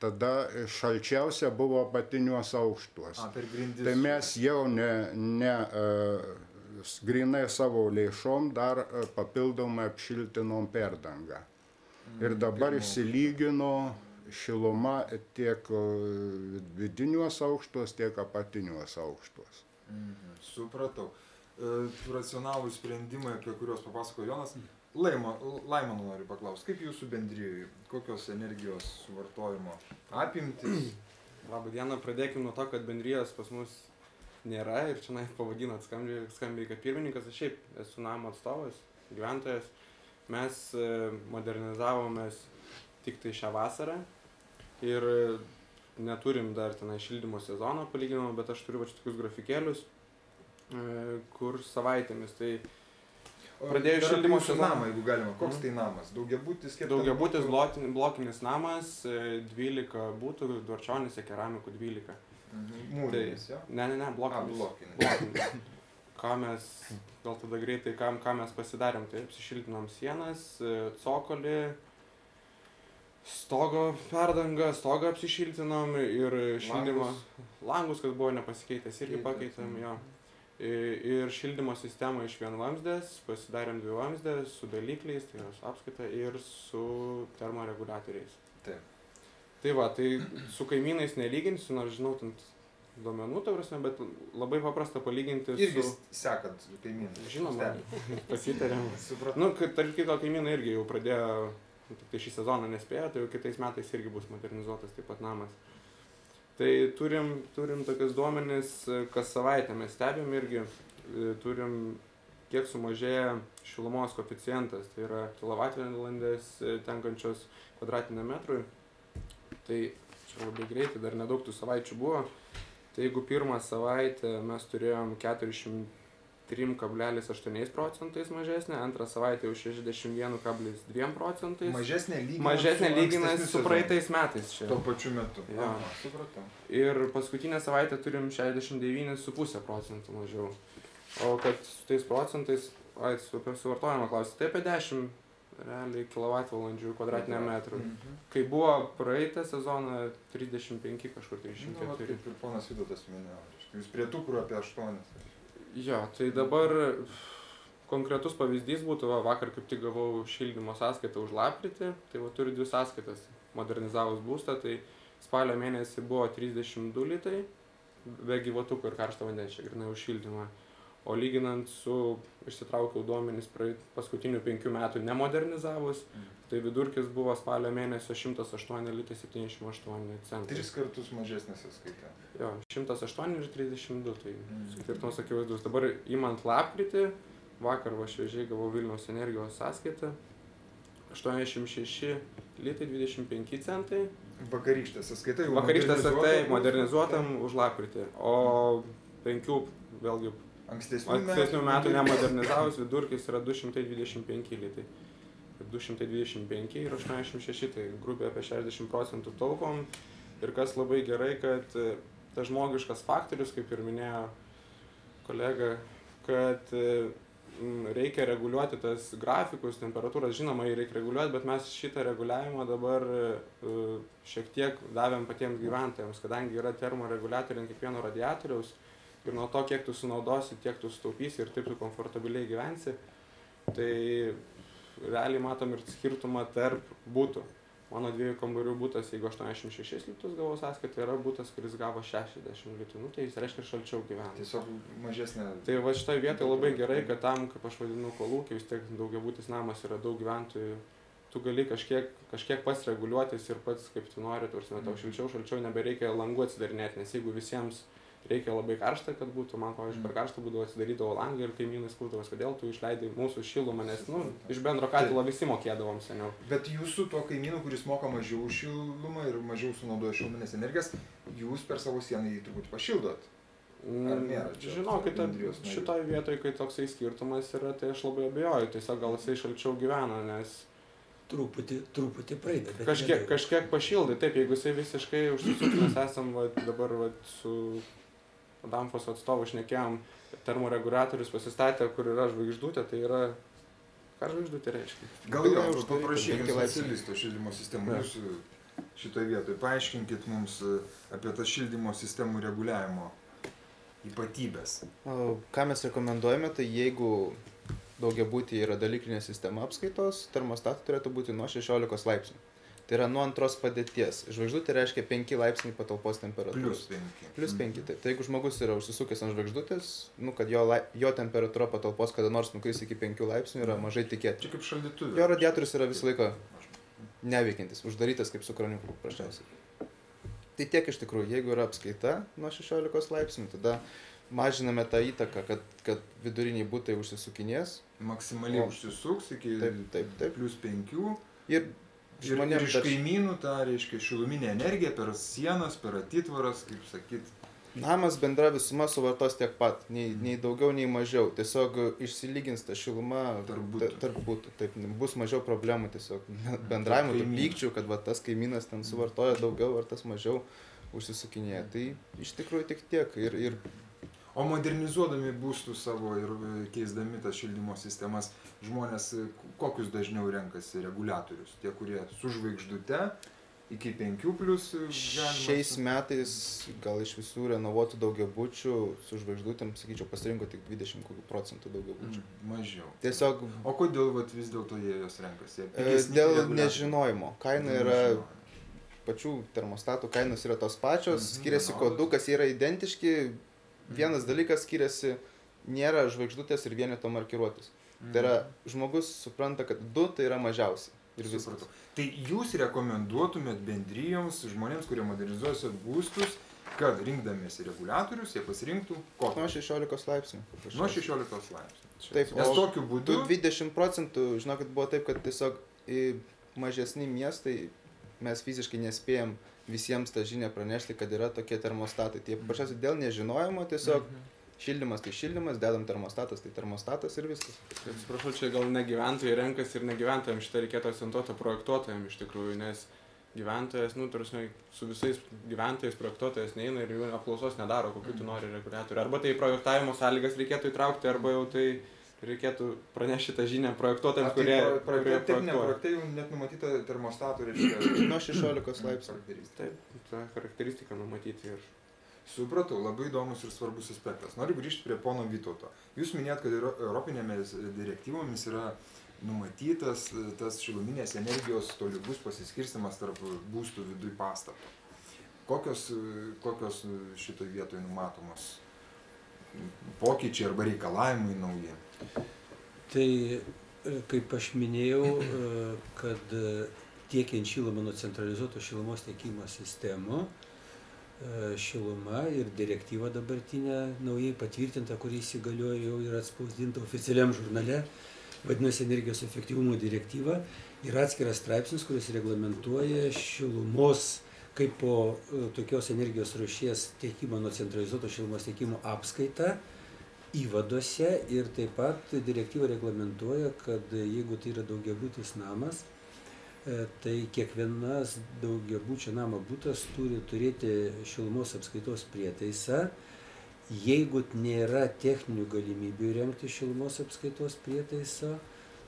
tada šalčiausia buvo apatiniuose aukštuose. Per grindis. Tai mes jau ne grinai savo lėšom dar papildomai apšiltinom perdangą. Ir dabar išsilygino šiluma tiek vidiniuose aukštuos, tiek apatiniuose aukštuos. Supratau. Racionalūs sprendimai, apie kuriuos papasakojo Jonas. Laimono noriu paklausti, kaip jūsų bendrijoje, kokios energijos suvartojimo apimtis? Labą dieną, pradėkime nuo to, kad bendrijos pas mus nėra ir čia pavadinat skambiai kaip pirmininkas, aš šiaip esu namo atstovas, gyventojas. Mes modernizavomės tik tai šią vasarą ir neturim dar tenai šildymo sezono palyginimo, bet aš turiu tokius grafikėlius, kur savaitėmis. Tai pradėjus šildymo sezoną. Namą, jeigu galima, koks tai namas? Daugiabutis, kiek? Daugiabutis blokinis namas, 12 būtų, Dvarčionyse keramikų 12. Mūrinis, jo? Ne, blokinis. Blokinis. Ką mes, gal tada greitai, ką mes pasidarėm, tai apsišiltinom sienas, cokolį, stogo perdangą, stogą apsišiltinom ir šildymo langus, kas buvo nepasikeitęs, irgi pakeitėm jo. Ir šildymo sistemą iš vienvamzdės, pasidarėm dvivamzdės su dalikliais, tai yra su apskaita ir su termoreguliatoriais. Taip. Tai va, tai su kaimynais nelyginsiu, nors žinau duomenų, bet labai paprasta palyginti irgi sekant kaimynai. Žinoma, pasitarėm. Supratau. Nu, tarp kito kaimynai irgi jau pradėjo, tik tai šį sezoną nespėjo, tai jau kitais metais irgi bus modernizuotas taip pat namas. Tai turim tokius duomenis, kas savaitę mes stebim irgi, turim kiek sumažėja šilumos koeficientas, tai yra kilovatvalandės tenkančios kvadratiniam metrui. Tai čia labai greitai, dar nedaug tų savaičių buvo. Tai jeigu pirmą savaitę mes turėjom 43,8% mažesnė, antrą savaitę jau 61,2%. Mažesnė lyginant su praeitais metais čia. Tuo pačiu metu. Ja. Supratau. Ir paskutinę savaitę turim 69,5% mažiau. O kad su tais procentais, apie suvartojimą klausti, tai apie 10 realiai kilovatvalandžių kvadratiniam metrui. Kai buvo praeitą sezoną 35 kažkur 34. Kaip ir ponas Vytautas minėjo, jūs prie tų, kur apie 8. Jo, tai dabar konkretus pavyzdys būtų, vakar kaip tik gavau šildymo sąskaitą už lapkritį, tai turiu 2 sąskaitas modernizavus būstą, tai spalio mėnesį buvo 32 litrai, be gyvatukų ir karšto vandens, čia grinai už šildymą. O lyginant su, išsitraukiau duomenis paskutinių 5 metų nemodernizavus, tai vidurkis buvo spalio mėnesio 108 litai 78 centai. 3 kartus mažesnė sąskaita. Jo, 108 ir 32, tai skirtumas akivaizdus. Dabar imant lapkritį, vakar šviežiai gavau Vilniaus energijos sąskaitą, 86 litai 25 centai. Vakarykštė sąskaita jau Vakarykštė sąskaita modernizuotam už lapkritį, o 5 vėlgi ankstesnių metų nemodernizavus vidurkis yra 225 litai. 225 ir 86, tai grubiai apie 60% taupom. Ir kas labai gerai, kad tas žmogiškas faktorius, kaip ir minėjo kolega, kad reikia reguliuoti tas grafikus, temperatūras, žinoma, jį reikia reguliuoti, bet mes šitą reguliavimą dabar šiek tiek davėm patiems gyventojams, kadangi yra termoreguliatoriai ant kiekvieno radiatoriaus ir nuo to, kiek tu sunaudosi, tiek tu sutaupysi ir taip tu komfortabiliai gyvensi, tai realiai matom ir skirtumą tarp būtų. Mano 2 kambarių būtas, jeigu 86 litrus gavo sąskaitą, yra būtas, kuris gavo 60 litrų. Nu, tai jis reiškia šalčiau gyvena. Tiesiog mažesnė. Tai va šitoj vietoje labai gerai, kad tam, kaip aš vadinu, kolūkiai, vis tiek daugiabutis namas yra daug gyventojų, tu gali kažkiek pats reguliuotis ir pats kaip tu nori, tau šalčiau, nebereikia langų atsidarinėti, nes jeigu visiems reikia labai karšta, kad būtų, man pavyzdžiui, per karštą būdavo atsidarydavo langą ir kaimynai skųsdavos, kodėl tu išleidai mūsų šilumą, nes, iš bendro katilo visi mokėdavom seniau. Bet jūsų tuo kaimynu, kuris moka mažiau šilumą ir mažiau sunaudoja šiluminės energijas, jūs per savo sieną jį turbūt pašildot? Ar nėra čia? Žinokit, šitoj vietoj, kai toksai skirtumas yra, tai aš labai abejoju, tiesiog gal jisai šalčiau gyvena, nes Truputį praeina, bet kažkiek pašildai, taip, jeigu jisai visiškai užsisuks, mes esam dabar su Adamfos atstovu šnekėjom, termoreguliatorius pasistatė, kur yra žvaigždutė, tai yra, ką žvaigždutė reiškia? Gal paprašykime specialisto šildymo sistemų, jūs šitoje vietoje paaiškinkit mums apie tas šildymo sistemų reguliavimo ypatybės. Ką mes rekomenduojame, tai jeigu daugiabutyje yra dalykinė sistema apskaitos, termostatas turėtų būti nuo 16 laipsnių. Tai yra nuo antros padėties. Žvaigždutė reiškia 5 laipsniai patalpos temperatūros. Plius 5. Taip. Tai jeigu žmogus yra užsisukęs ant žvaigždutės, kad jo temperatūra patalpos kada nors nukris iki 5 laipsnių, yra mažai tikėti. Čia kaip šaldytuvė. Jo radiatorius yra visą laiką neveikiantis, uždarytas kaip su kraniuku paprasčiausiai. Tai tiek iš tikrųjų, jeigu yra apskaita nuo 16 laipsnių, tada mažiname tą įtaką, kad viduriniai butai užsisukinės. Maksimaliai užsisuks iki plius 5. Ir iš kaimynų tą, reiškia, šiluminę energiją per sienas, per atitvaras, kaip sakyt. Namas bendra visuma suvartos tiek pat, nei daugiau, nei mažiau. Tiesiog išsilygins ta šiluma tarp butų. Taip, bus mažiau problemų tiesiog bendravimo, tų pykčių, kad va, tas kaimynas ten suvartoja daugiau ar tas mažiau užsisukinėja. Tai iš tikrųjų tik tiek. O modernizuodami būstus savo ir keisdami tas šildymo sistemas, žmonės kokius dažniau renkasi reguliatorius? Tie, kurie su žvaigždute iki 5 plius galima... Šiais metais gal iš visų renovuotų daugiabučių su žvaigždutėm, sakyčiau, pasirinko tik 20% daugiabučių. Mažiau. Tiesiog... O kodėl vis dėlto jie jos renkasi? Dėl nežinojimo. Kaina yra... Pačių termostatų kainos yra tos pačios, skiriasi kodukas, jie yra identiški. Vienas dalykas skiriasi, nėra žvaigždutės ir vieneto markiruotis. Tai yra, žmogus supranta, kad 2 tai yra mažiausiai. Ir viskas. Tai jūs rekomenduotumėt bendrijoms, žmonėms, kurie modernizuoja būstus, kad rinkdamiesi reguliatorius, jie pasirinktų kokį? Nuo 16 laipsnių. Nuo 16 laipsnių. Taip, nes tokiu būdu... 20%, žinokit, buvo taip, kad tiesiog mažesni miestai, mes fiziškai nespėjom visiems tą žinią pranešti, kad yra tokie termostatai. Tai paprasčiausiai dėl nežinojimo tiesiog šildymas tai šildymas, dedam termostatas tai termostatas ir viskas. Atsiprašau, čia gal ne gyventojai renkasi ir ne gyventojams šitą reikėtų akcentuoti, projektuotojams iš tikrųjų, nes gyventojas, su visais gyventojais projektuotojas neina ir jų apklausos nedaro, kokių tu nori reguliatorių. Arba tai projektavimo sąlygas reikėtų įtraukti, arba jau tai reikėtų pranešti tą žinią projektuotojams, kurie techninė projekte jau net numatyta termostatų, reiškia, nuo 16 laipsnių. Taip, tą charakteristiką numatyti ir... Supratau, labai įdomus ir svarbus aspektas. Noriu grįžti prie pono Vytauto. Jūs minėjot, kad Europinėmis direktyvomis yra numatytas tas šiluminės energijos tolygus pasiskirstimas tarp būstų viduj pastato. Kokios šitoj vietoj numatomos pokyčiai arba reikalavimai nauji? Tai, kaip aš minėjau, kad tiekiant šilumą nuo centralizuoto šilumos tiekimo sistemų, šiluma ir direktyva dabartinė naujai patvirtinta, kuri įsigaliojo jau ir atspausdinta oficialiam žurnale, vadinasi energijos efektyvumo direktyva, yra atskiras straipsnis, kuris reglamentuoja šilumos kaip po tokios energijos rūšies tiekimo nuo centralizuoto šilumos tiekimo apskaitą įvaduose ir taip pat direktyva reglamentuoja, kad jeigu tai yra daugiabutis namas, Tai kiekvienas daugiabučio namo butas turi turėti šilumos apskaitos prietaisą. Jeigu nėra techninių galimybių įrengti šilumos apskaitos prietaisą,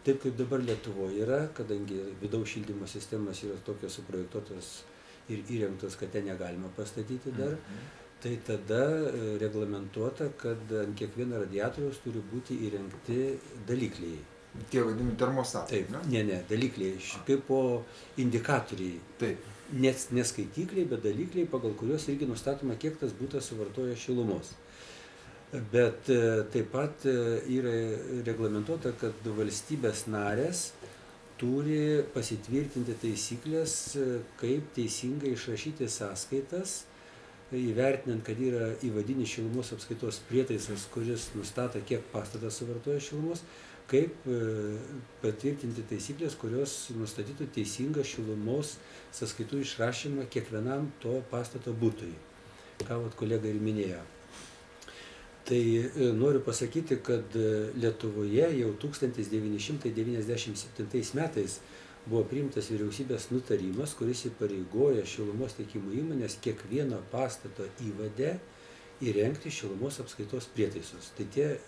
taip kaip dabar Lietuvoje yra, kadangi vidaus šildymo sistemas yra tokios suprojektuotos ir įrengtos, kad ten negalima pastatyti dar, tai tada reglamentuota, kad ant kiekvieno radiatoriaus turi būti įrengti dalikliai. Tie vadinami termostatai, Taip, ne, dalikliai, kaip po indikatoriai. Taip. Ne skaitikliai, bet dalikliai, pagal kuriuos irgi nustatoma, kiek tas butas suvartoja šilumos. Bet taip pat yra reglamentuota, kad valstybės narės turi pasitvirtinti taisyklės, kaip teisingai išrašyti sąskaitas, įvertinant, kad yra įvadinis šilumos apskaitos prietaisas, kuris nustato, kiek pastatas suvartoja šilumos, kaip patvirtinti taisyklės, kurios nustatytų teisingą šilumos sąskaitų išrašymą kiekvienam to pastato butui, ką kolega ir minėjo. Tai noriu pasakyti, kad Lietuvoje jau 1997 metais buvo priimtas vyriausybės nutarimas, kuris įpareigoja šilumos tiekimo įmonės kiekvieno pastato įvade įrengti šilumos apskaitos prietaisus. Tai tie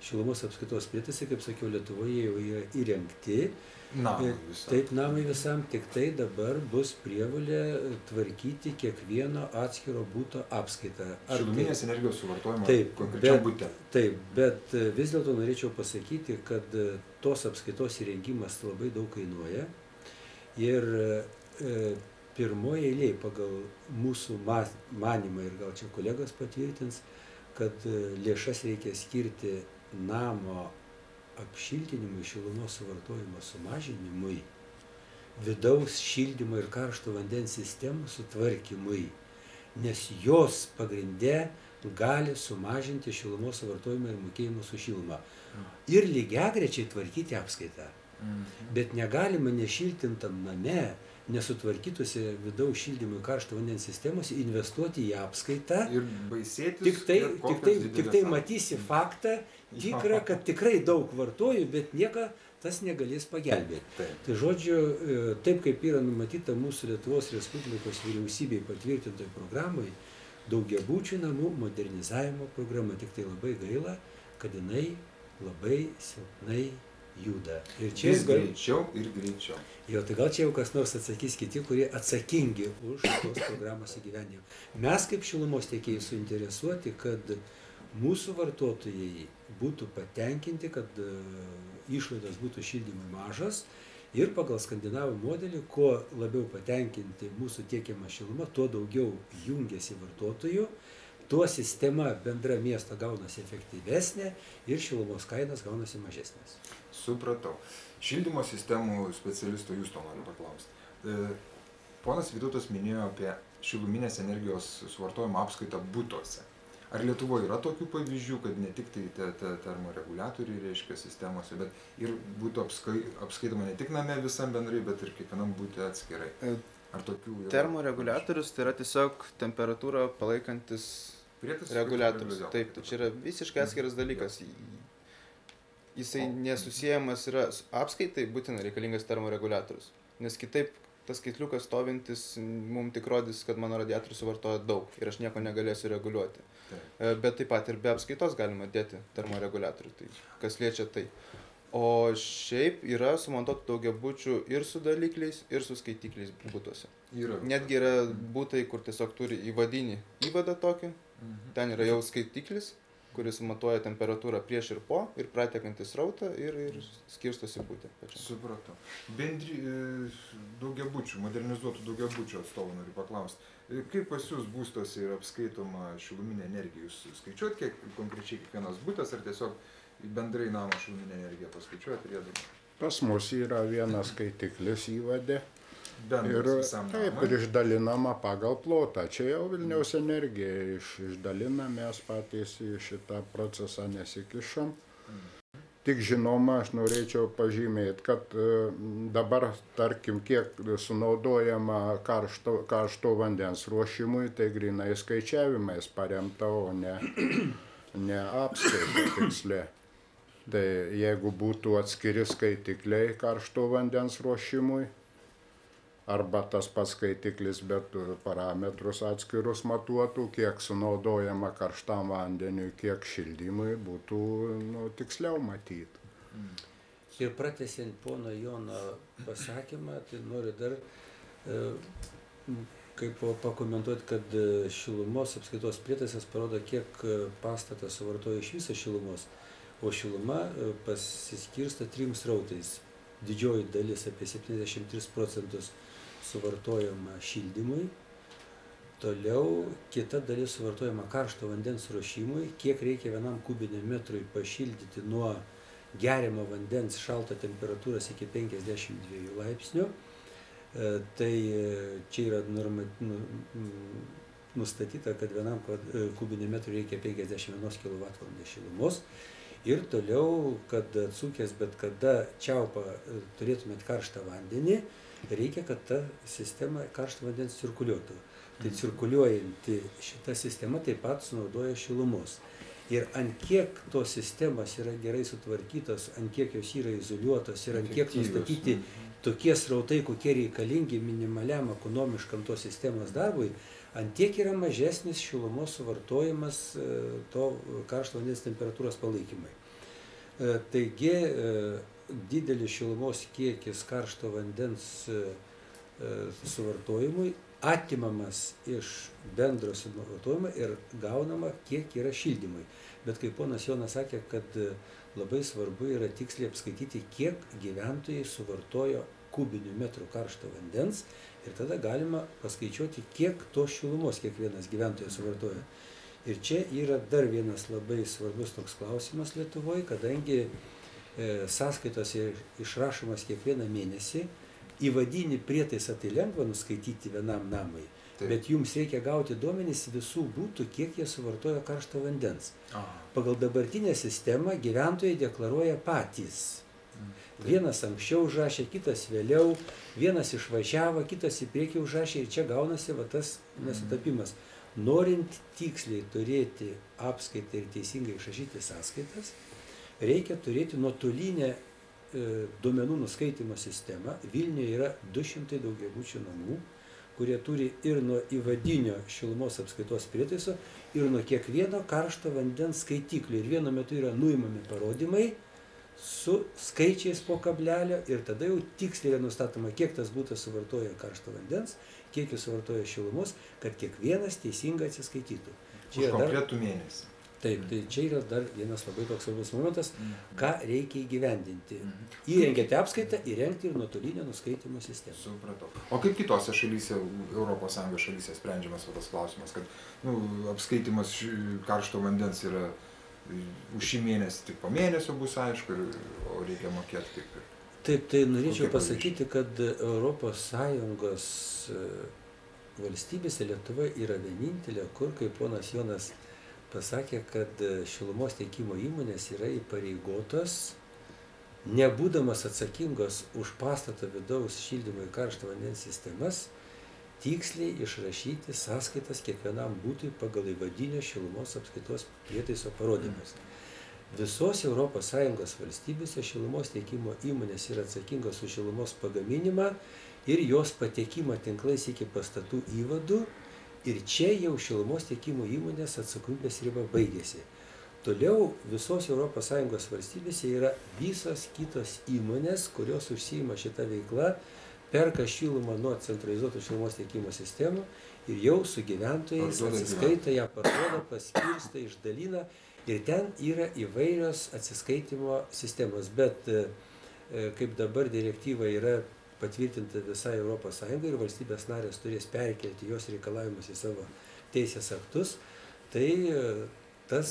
šilumos apskaitos prietaisai, kaip sakiau, Lietuvoje jau yra įrengti. Namai visam. Taip, namai visam, tik tai dabar bus prievolė tvarkyti kiekvieno atskiro buto apskaitą. Šiluminės energijos suvartojimą konkrečiam bet, bute. Taip, bet vis dėlto norėčiau pasakyti, kad tos apskaitos įrengimas labai daug kainuoja ir pirmoje eilėje pagal mūsų manymą, ir gal čia kolegos patvirtins, kad lėšas reikia skirti namo apšiltinimui, šilumos suvartojimo sumažinimui, vidaus šildymo ir karšto vandens sistemų sutvarkymui, nes jos pagrinde gali sumažinti šilumos suvartojimą ir mokėjimą su šiluma. Ir lygiagrečiai tvarkyti apskaitą. Bet negalima nešiltintam name, nesutvarkytųsi vidaus šildymo ir karšto vandens sistemos investuoti į apskaitą. Ir baisėtis. Tik tai matysi faktą, tikrą, kad tikrai daug vartoju, bet nieko tas negalės pagelbėti. Taip. Tai žodžiu, taip kaip yra numatyta mūsų Lietuvos Respublikos vyriausybei patvirtintoje programai, daugiabučių namų modernizavimo programa. Tik tai labai gaila, kad jinai labai silpnai juda. Ir čia Vis greičiau ir greičiau. Jo, tai gal čia jau kas nors atsakys kiti, kurie atsakingi už tos programos įgyvendinimą. Mes kaip šilumos tiekėjai suinteresuoti, kad mūsų vartotojai būtų patenkinti, kad išlaidos būtų šildymui mažas ir pagal skandinavų modelį, kuo labiau patenkinti mūsų tiekiamą šilumą, tuo daugiau jungiasi vartotojų, tuo sistema bendra miesto gaunasi efektyvesnė ir šilumos kainos gaunasi mažesnės. Supratau. Šildymo sistemų specialisto jūs to noriu paklausti. Ponas Vytautas minėjo apie šiluminės energijos suvartojimo apskaitą butuose. Ar Lietuvoje yra tokių pavyzdžių, kad ne tik tai termoreguliatoriai reiškia sistemose, bet ir būtų apskaitoma ne tik name visam bendrai, bet ir kiekvienam būti atskirai? Ar tokių yra? Termoreguliatorius tai yra tiesiog temperatūrą palaikantis reguliatorius. Taip, tai čia yra visiškai atskiras dalykas. Jisai nesusiejamas yra su apskaitai, būtina reikalingas termoreguliatorius. Nes kitaip tas skaitliukas stovintis mums tik rodys, kad mano radiatorius suvartoja daug ir aš nieko negalėsiu reguliuoti. Bet taip pat ir be apskaitos galima dėti termoreguliatorių, tai kas liečia tai. O šiaip yra sumontuotų daugiabučių ir su dalikliais, ir su skaitikliais butuose. Netgi yra butai, kur tiesiog turi įvadinį įvadą tokį, ten yra jau skaitiklis, kuris matuoja temperatūrą prieš ir po, ir pratekantis srautą ir skirstosi būti. Supratau. Bendri daugiabučių, modernizuotų daugiabučių atstovų noriu paklausti. Kaip pas jūs būstuose yra apskaitoma šiluminė energija? Jūs skaičiuot, kiek konkrečiai kiekvienas butas, ar tiesiog bendrai namo šiluminė energija paskaičiuojat ir jie? Pas mus yra vienas skaitiklis įvade. Ir taip, namą. Ir išdalinama pagal plotą. Čia jau Vilniaus energija išdalina, mes patys į šitą procesą nesikišam. Tik žinoma, aš norėčiau pažymėti, kad dabar, tarkim, kiek sunaudojama karšto vandens ruošimui, tai grinai skaičiavimais paremta, o ne apskaita tikslė. Tai jeigu būtų atskiri skaitikliai karšto vandens ruošimui, arba tas pats skaitiklis, bet parametrus atskirus matuotų, kiek sunaudojama karštam vandeniui, kiek šildymui, būtų tiksliau matyti. Ir pratęsiant pono Jono pasakymą, tai noriu dar kaip pakomentuoti, kad šilumos apskaitos prietaisas parodo, kiek pastatas suvartoja iš viso šilumos, o šiluma pasiskirsta 3 srautais. Didžioji dalis, apie 73% suvartojama šildymui, toliau kita dalis suvartojama karšto vandens ruošimui, kiek reikia vienam kubiniam metrui pašildyti nuo geriamo vandens šalto temperatūros iki 52 laipsnių. Tai čia yra nustatyta, kad vienam kubiniam metrui reikia 51 kWh šilumos. Ir toliau, kad atsukęs bet kada čiaupą turėtumėt karštą vandenį, reikia, kad ta sistema karšto vandens cirkuliuotų. Tai cirkuliuojanti šita sistema taip pat sunaudoja šilumos. Ir ant kiek tos sistemas yra gerai sutvarkytos, ant kiek jos yra izoliuotos ir ant kiek nustatyti tokie srautai, kokie reikalingi minimaliam ekonomiškam tos sistemos darbui, ant tiek yra mažesnis šilumos suvartojimas to karšto vandens temperatūros palaikymai. Taigi, didelis šilumos kiekis karšto vandens suvartojimui atimamas iš bendro suvartojimo ir gaunama, kiek yra šildymui. Bet kaip ponas Jonas sakė, kad labai svarbu yra tiksliai apskaityti, kiek gyventojai suvartojo kubinių metrų karšto vandens ir tada galima paskaičiuoti, kiek tos šilumos kiekvienas gyventojas suvartoja. Ir čia yra dar vienas labai svarbus toks klausimas Lietuvoje, kadangi sąskaitos išrašomas kiekvieną mėnesį, įvadinį prietaisą tai lengva nuskaityti vienam namui, bet jums reikia gauti duomenys visų butų, kiek jie suvartoja karšto vandens. Pagal dabartinę sistemą gyventojai deklaruoja patys. Vienas anksčiau užrašė, kitas vėliau, vienas išvažiavo, kitas į priekį užrašė ir čia gaunasi tas nesutapimas. Norint tiksliai turėti apskaitą ir teisingai išrašyti sąskaitas, reikia turėti nuotolinę duomenų nuskaitimo sistemą. Vilniuje yra 200 daugiabučių namų, kurie turi ir nuo įvadinio šilumos apskaitos prietaiso, ir nuo kiekvieno karšto vandens skaitiklio. Ir vienu metu yra nuimami parodymai su skaičiais po kablelio ir tada jau tiksliai yra nustatoma, kiek tas būtas suvartoja karšto vandens, kiek jis suvartoja šilumos, kad kiekvienas teisingai atsiskaitytų. Už konkretų mėnesį. Taip, tai čia yra dar vienas labai toks svarbus momentas, ką reikia įgyvendinti. Įrengiate apskaitą, įrengti ir nuotolinę nuskaitimo sistemą. Supratau. O kaip kitose šalyse, ES šalyse sprendžiamas tas klausimas, kad apskaitimas karšto vandens yra už šį mėnesį, tik po mėnesio bus aišku, o reikia mokėti kaip ir. Taip, tai norėčiau pasakyti, kad ES valstybėse Lietuva yra vienintelė, kur, kaip ponas Jonas pasakė, kad šilumos teikimo įmonės yra įpareigotos, nebūdamas atsakingos už pastato vidaus šildymo ir karšto vandens sistemas, tiksliai išrašyti sąskaitas kiekvienam būtui pagal įvadinio šilumos apskaitos prietaiso parodymus. Visos ES valstybėse šilumos teikimo įmonės yra atsakingos už šilumos pagaminimą ir jos patekimą tinklais iki pastatų įvadų. Ir čia jau šilumos tiekimo įmonės atsakomybės riba baigėsi. Toliau visos ES valstybėse yra visos kitos įmonės, kurios užsiima šitą veiklą, perka šilumą nuo centralizuotų šilumos tiekimo sistemų ir jau su gyventojais atsiskaita, ją parduoda, paskirsta, išdalina. Ir ten yra įvairios atsiskaitimo sistemos. Bet kaip dabar direktyva yra patvirtinta visai ES ir valstybės narės turės perkelti jos reikalavimus į savo teisės aktus, tai tas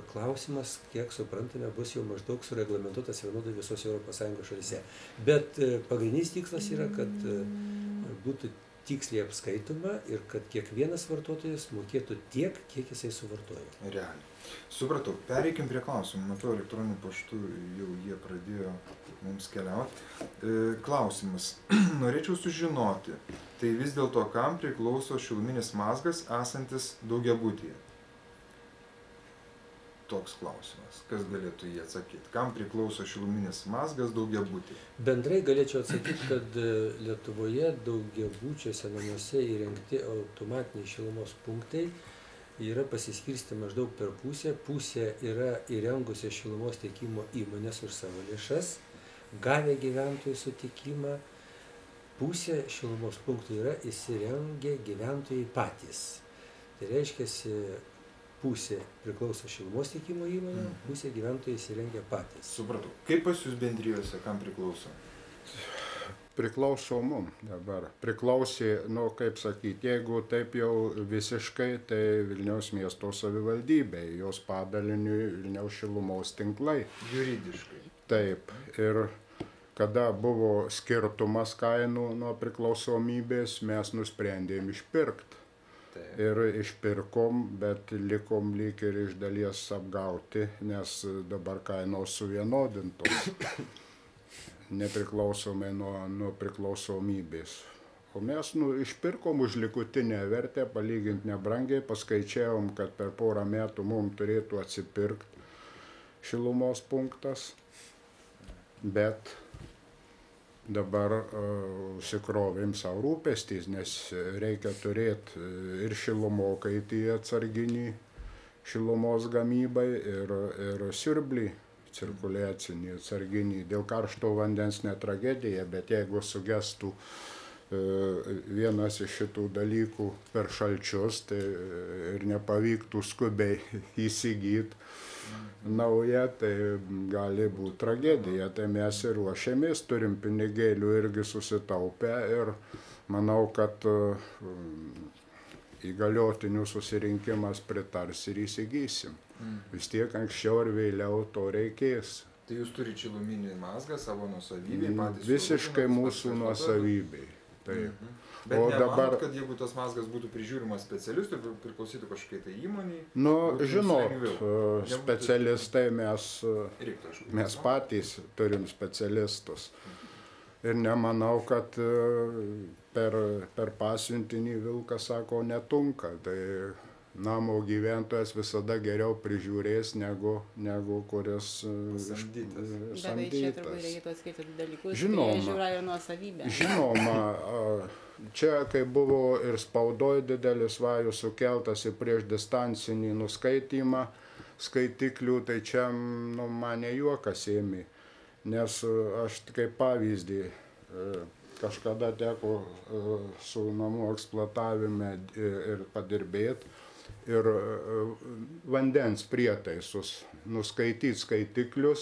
klausimas, kiek suprantame, bus jau maždaug sureglamentuotas vienodai visos ES šalyse. Bet pagrindinis tikslas yra, kad būtų tiksliai apskaitoma ir kad kiekvienas vartotojas mokėtų tiek, kiek jisai suvartoja. Realiai. Supratau. Pereikim prie klausimų. Matau, elektroniniu paštu jau jie pradėjo mums keliauti. Klausimas. Norėčiau sužinoti, tai vis dėlto kam priklauso šiluminis mazgas esantis daugiabutyje? toks klausimas. Kas galėtų jį atsakyti? Kam priklauso šiluminis mazgas daugiabutį? Bendrai galėčiau atsakyti, kad Lietuvoje daugiabučiuose namuose įrengti automatiniai šilumos punktai yra pasiskirsti maždaug per pusę. Pusė yra įrengusi šilumos tiekimo įmonės už savo lėšas, gavę gyventojų sutikimą. Pusė šilumos punktų yra įsirengę gyventojai patys. Tai reiškia, pusė priklauso šilumos tiekimo įmonė, pusė gyventojai įsirengia patys. Supratau. Kaip pas jūs bendrijose, kam priklauso? Priklauso mum dabar. Priklausė, kaip sakyti, jeigu taip jau visiškai, tai Vilniaus miesto savivaldybė, jos padaliniui Vilniaus šilumos tinklai. Juridiškai. Taip. Ir kada buvo skirtumas kainų nuo priklausomybės, mes nusprendėm išpirkti. Ir išpirkom, bet likom lyg ir iš dalies apgauti, nes dabar kainos suvienodintos, nepriklausomai nuo priklausomybės. O mes išpirkom už likutinę vertę, palyginti nebrangiai, paskaičiavom, kad per porą metų mums turėtų atsipirkti šilumos punktas, bet dabar užsikrovėm savo rūpestys, nes reikia turėti ir šilumokaitį atsarginį šilumos gamybai ir siurblį cirkuliacinį atsarginį. Dėl karšto vandens ne tragedija, bet jeigu sugestų vienas iš šitų dalykų per šalčius, tai ir nepavyktų skubiai įsigyti nauja, tai gali būti tragedija. Tai mes ir ruošiamės, turim pinigėlių irgi susitaupę ir manau, kad įgaliotinių susirinkimas pritars ir įsigysim. Vis tiek anksčiau ar vėliau to reikės. Tai jūs turite šiluminį mazgą savo nuosavybėj, patys? Visiškai mūsų nuosavybėj. Taip. Bet nemanot, kad jeigu tas mazgas būtų prižiūrimas specialistų ir priklausytų kažkokiai tai įmoniai? Žinot, specialistai mes patys turim specialistus. Ir nemanau, kad per pasiuntinį vilkas sako netunka. Tai namo gyventojas visada geriau prižiūrės negu kuris samdytas. Bet tai čia turbūt reikėtų atskirti dalykus, žinoma, priežiūra ir nuosavybė. Žinoma, čia kai buvo ir spaudoj didelis vajus sukeltas į prieš distancinį nuskaitymą skaitiklių, tai čia mane juokas ėmė. Nes aš kaip pavyzdį kažkada teko su namų eksploatavime ir padirbėti. Ir vandens prietaisus, nuskaityti skaitiklius,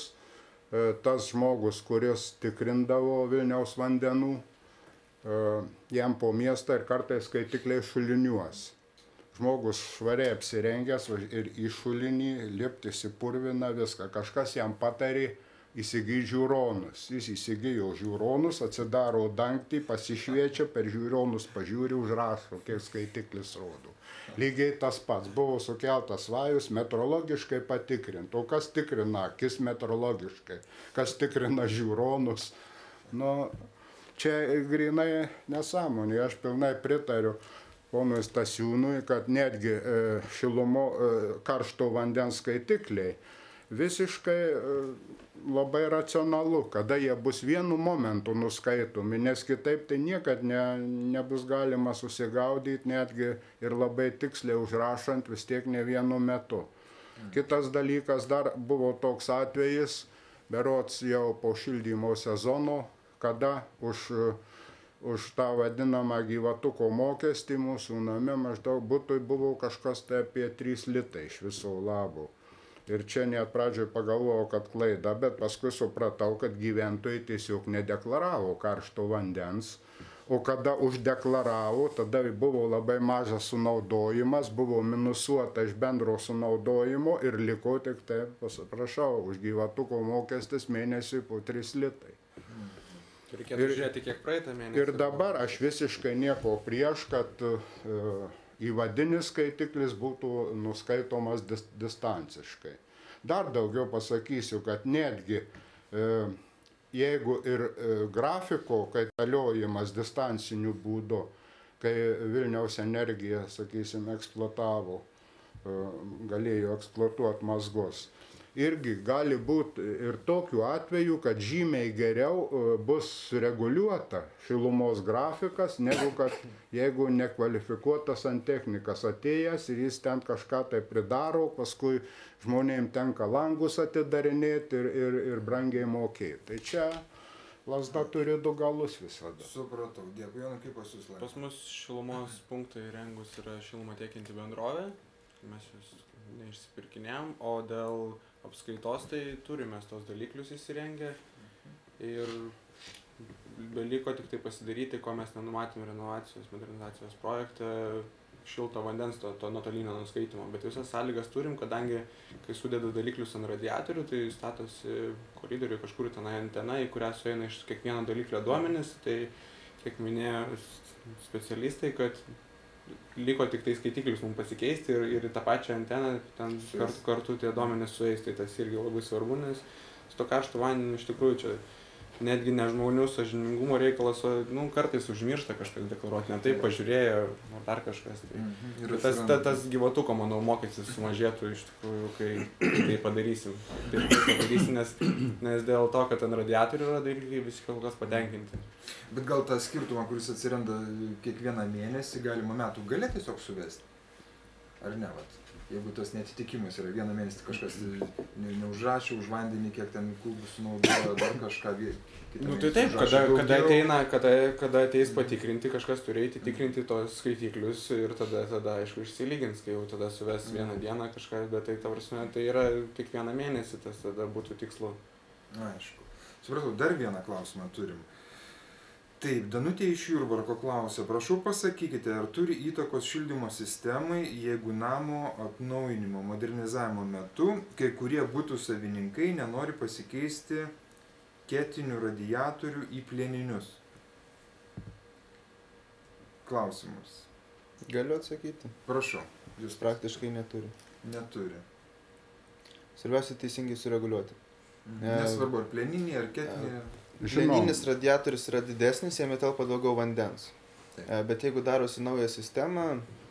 tas žmogus, kuris tikrindavo Vilniaus vandenų, jam po miestą ir kartais skaitikliai šuliniuos. Žmogus švariai apsirengęs ir į šulinį liptis į purviną viską. Kažkas jam patarė įsigyti žiūronus. Jis įsigijo žiūronus, atsidaro dangtį, pasišviečia, per žiūronus pažiūri, užrašo, kiek skaitiklis rodo. Lygiai tas pats. Buvo sukeltas vajus metrologiškai patikrinti. O kas tikrina akis metrologiškai? Kas tikrina žiūronus? Čia grinai nesąmonė. Aš pilnai pritariu ponui Stasiūnui, kad netgi karšto vandens skaitikliai visiškai labai racionalu, kada jie bus vienu momentu nuskaitomi, nes kitaip tai niekad nebus galima susigaudyti, netgi ir labai tiksliai užrašant vis tiek ne vienu metu. Kitas dalykas, dar buvo toks atvejis, berods jau po šildymo sezono, kada už tą vadinamą gyvatuko mokestį mūsų name maždaug butui buvo kažkas tai apie 3 litai iš viso labo. Ir čia net pradžioj pagalvojau, kad klaida, bet paskui supratau, kad gyventojai tiesiog nedeklaravo karšto vandens, o kada uždeklaravo, tada buvo labai mažas sunaudojimas, buvo minusuota iš bendro sunaudojimo ir liko tik tai, prašau, už gyvatuko mokestis mėnesiui po 3 litai. Reikėtų žiūrėti, kiek praeitą mėnesį. Ir dabar aš visiškai nieko prieš, kad įvadinis skaitiklis būtų nuskaitomas distanciškai. Dar daugiau pasakysiu, kad netgi jeigu ir grafiko kaitaliojimas distanciniu būdu, kai Vilniaus energija, sakysim, eksploatavo galėjo eksploatuoti mazgus. Irgi gali būti ir tokių atvejų, kad žymiai geriau bus reguliuota šilumos grafikas, negu kad jeigu nekvalifikuotas santechnikas atėjęs ir jis ten kažką tai pridaro, paskui žmonėms tenka langus atidarinėti ir brangiai mokėti. Tai čia lazda turi du galus visada. Supratau. Dėkui, Jonai, kaip pas jūs laiko? Pas mus šilumos punktą įrengus yra šilumą tiekianti bendrovė, mes jūs neišsipirkinėjom, o dėl apskaitos tai turime tos daliklius įsirengę ir beliko tik tai pasidaryti, ko mes nenumatėm renovacijos, modernizacijos projektą, šilto vandens, to nuotolinio nuskaitimo, bet visas sąlygas turim, kadangi kai sudeda daliklius ant radiatorių, tai statosi koridoriui kažkur tenai antena, į kurią sueina iš kiekvieno daliklio duomenis, tai kiek minėjo specialistai, kad liko tik tai skaitiklius mums pasikeisti ir į tą pačią anteną ten kartu tie duomenys sueis, tai tas irgi labai svarbu, nes su to karštu vandeniu iš tikrųjų čia netgi ne žmonių sąžiningumo reikalas, o kartais užmiršta kažkas deklaruoti, ne taip pažiūrėjo ar dar kažkas. Tai tas gyvatuko, manau, mokestis sumažėtų iš tikrųjų, kai tai padarysim. Nes dėl to, kad ant radiatorių yra dalykai visi kol kas patenkinti. Bet gal tą skirtumą, kuris atsiranda kiekvieną mėnesį, galima metų gale tiesiog suvesti? Ar ne? Vat? Jeigu tas neatitikimas yra vieną mėnesį kažkas neužrašė už vandenį, kiek ten kubų sunaudojo, dar kažką tai taip, kada ateis patikrinti, kažkas turi eiti tikrinti tos skaitiklius ir tada aišku išsilygins, kai jau tada suves vieną dieną kažką, bet tai ta prasme, tai yra tik vieną mėnesį, tas tada būtų tikslu. Aišku. Supratau, dar vieną klausimą turim. Taip, Danutė iš Jurbarko klausia, prašau pasakykite, ar turi įtakos šildymo sistemai, jeigu namo atnaujinimo, modernizavimo metu kai kurie butų savininkai nenori pasikeisti ketinių radiatorių į plieninius? Klausimas. Galiu atsakyti. Prašau. Jūs Praktiškai neturi. Neturi. Svarbiausia teisingai sureguliuoti. Nesvarbu, ar plieninį, ar ketinį. Plieninis radiatorius yra didesnis, jame telpa daugiau vandens. Taip. Bet jeigu darosi naują sistemą,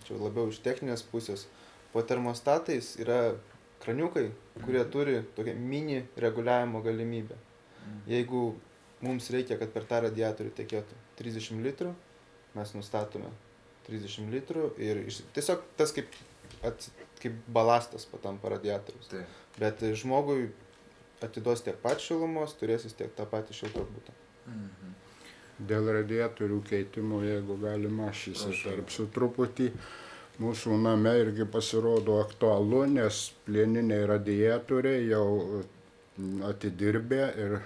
čia labiau iš techninės pusės, po termostatais yra kraniukai, kurie turi tokią mini reguliavimo galimybę. Jeigu mums reikia, kad per tą radiatorių tekėtų 30 litrų, mes nustatome 30 litrų ir tiesiog tas kaip balastas patampa radiatorius. Taip. Bet žmogui atiduos tiek pat šilumos, turėsis tiek tą patį šilto butą. Dėl radiatorių keitimo, jeigu galima, aš įsiterpsiu truputį. Mūsų name irgi pasirodo aktualu, nes plieniniai radiatoriai jau atidirbė ir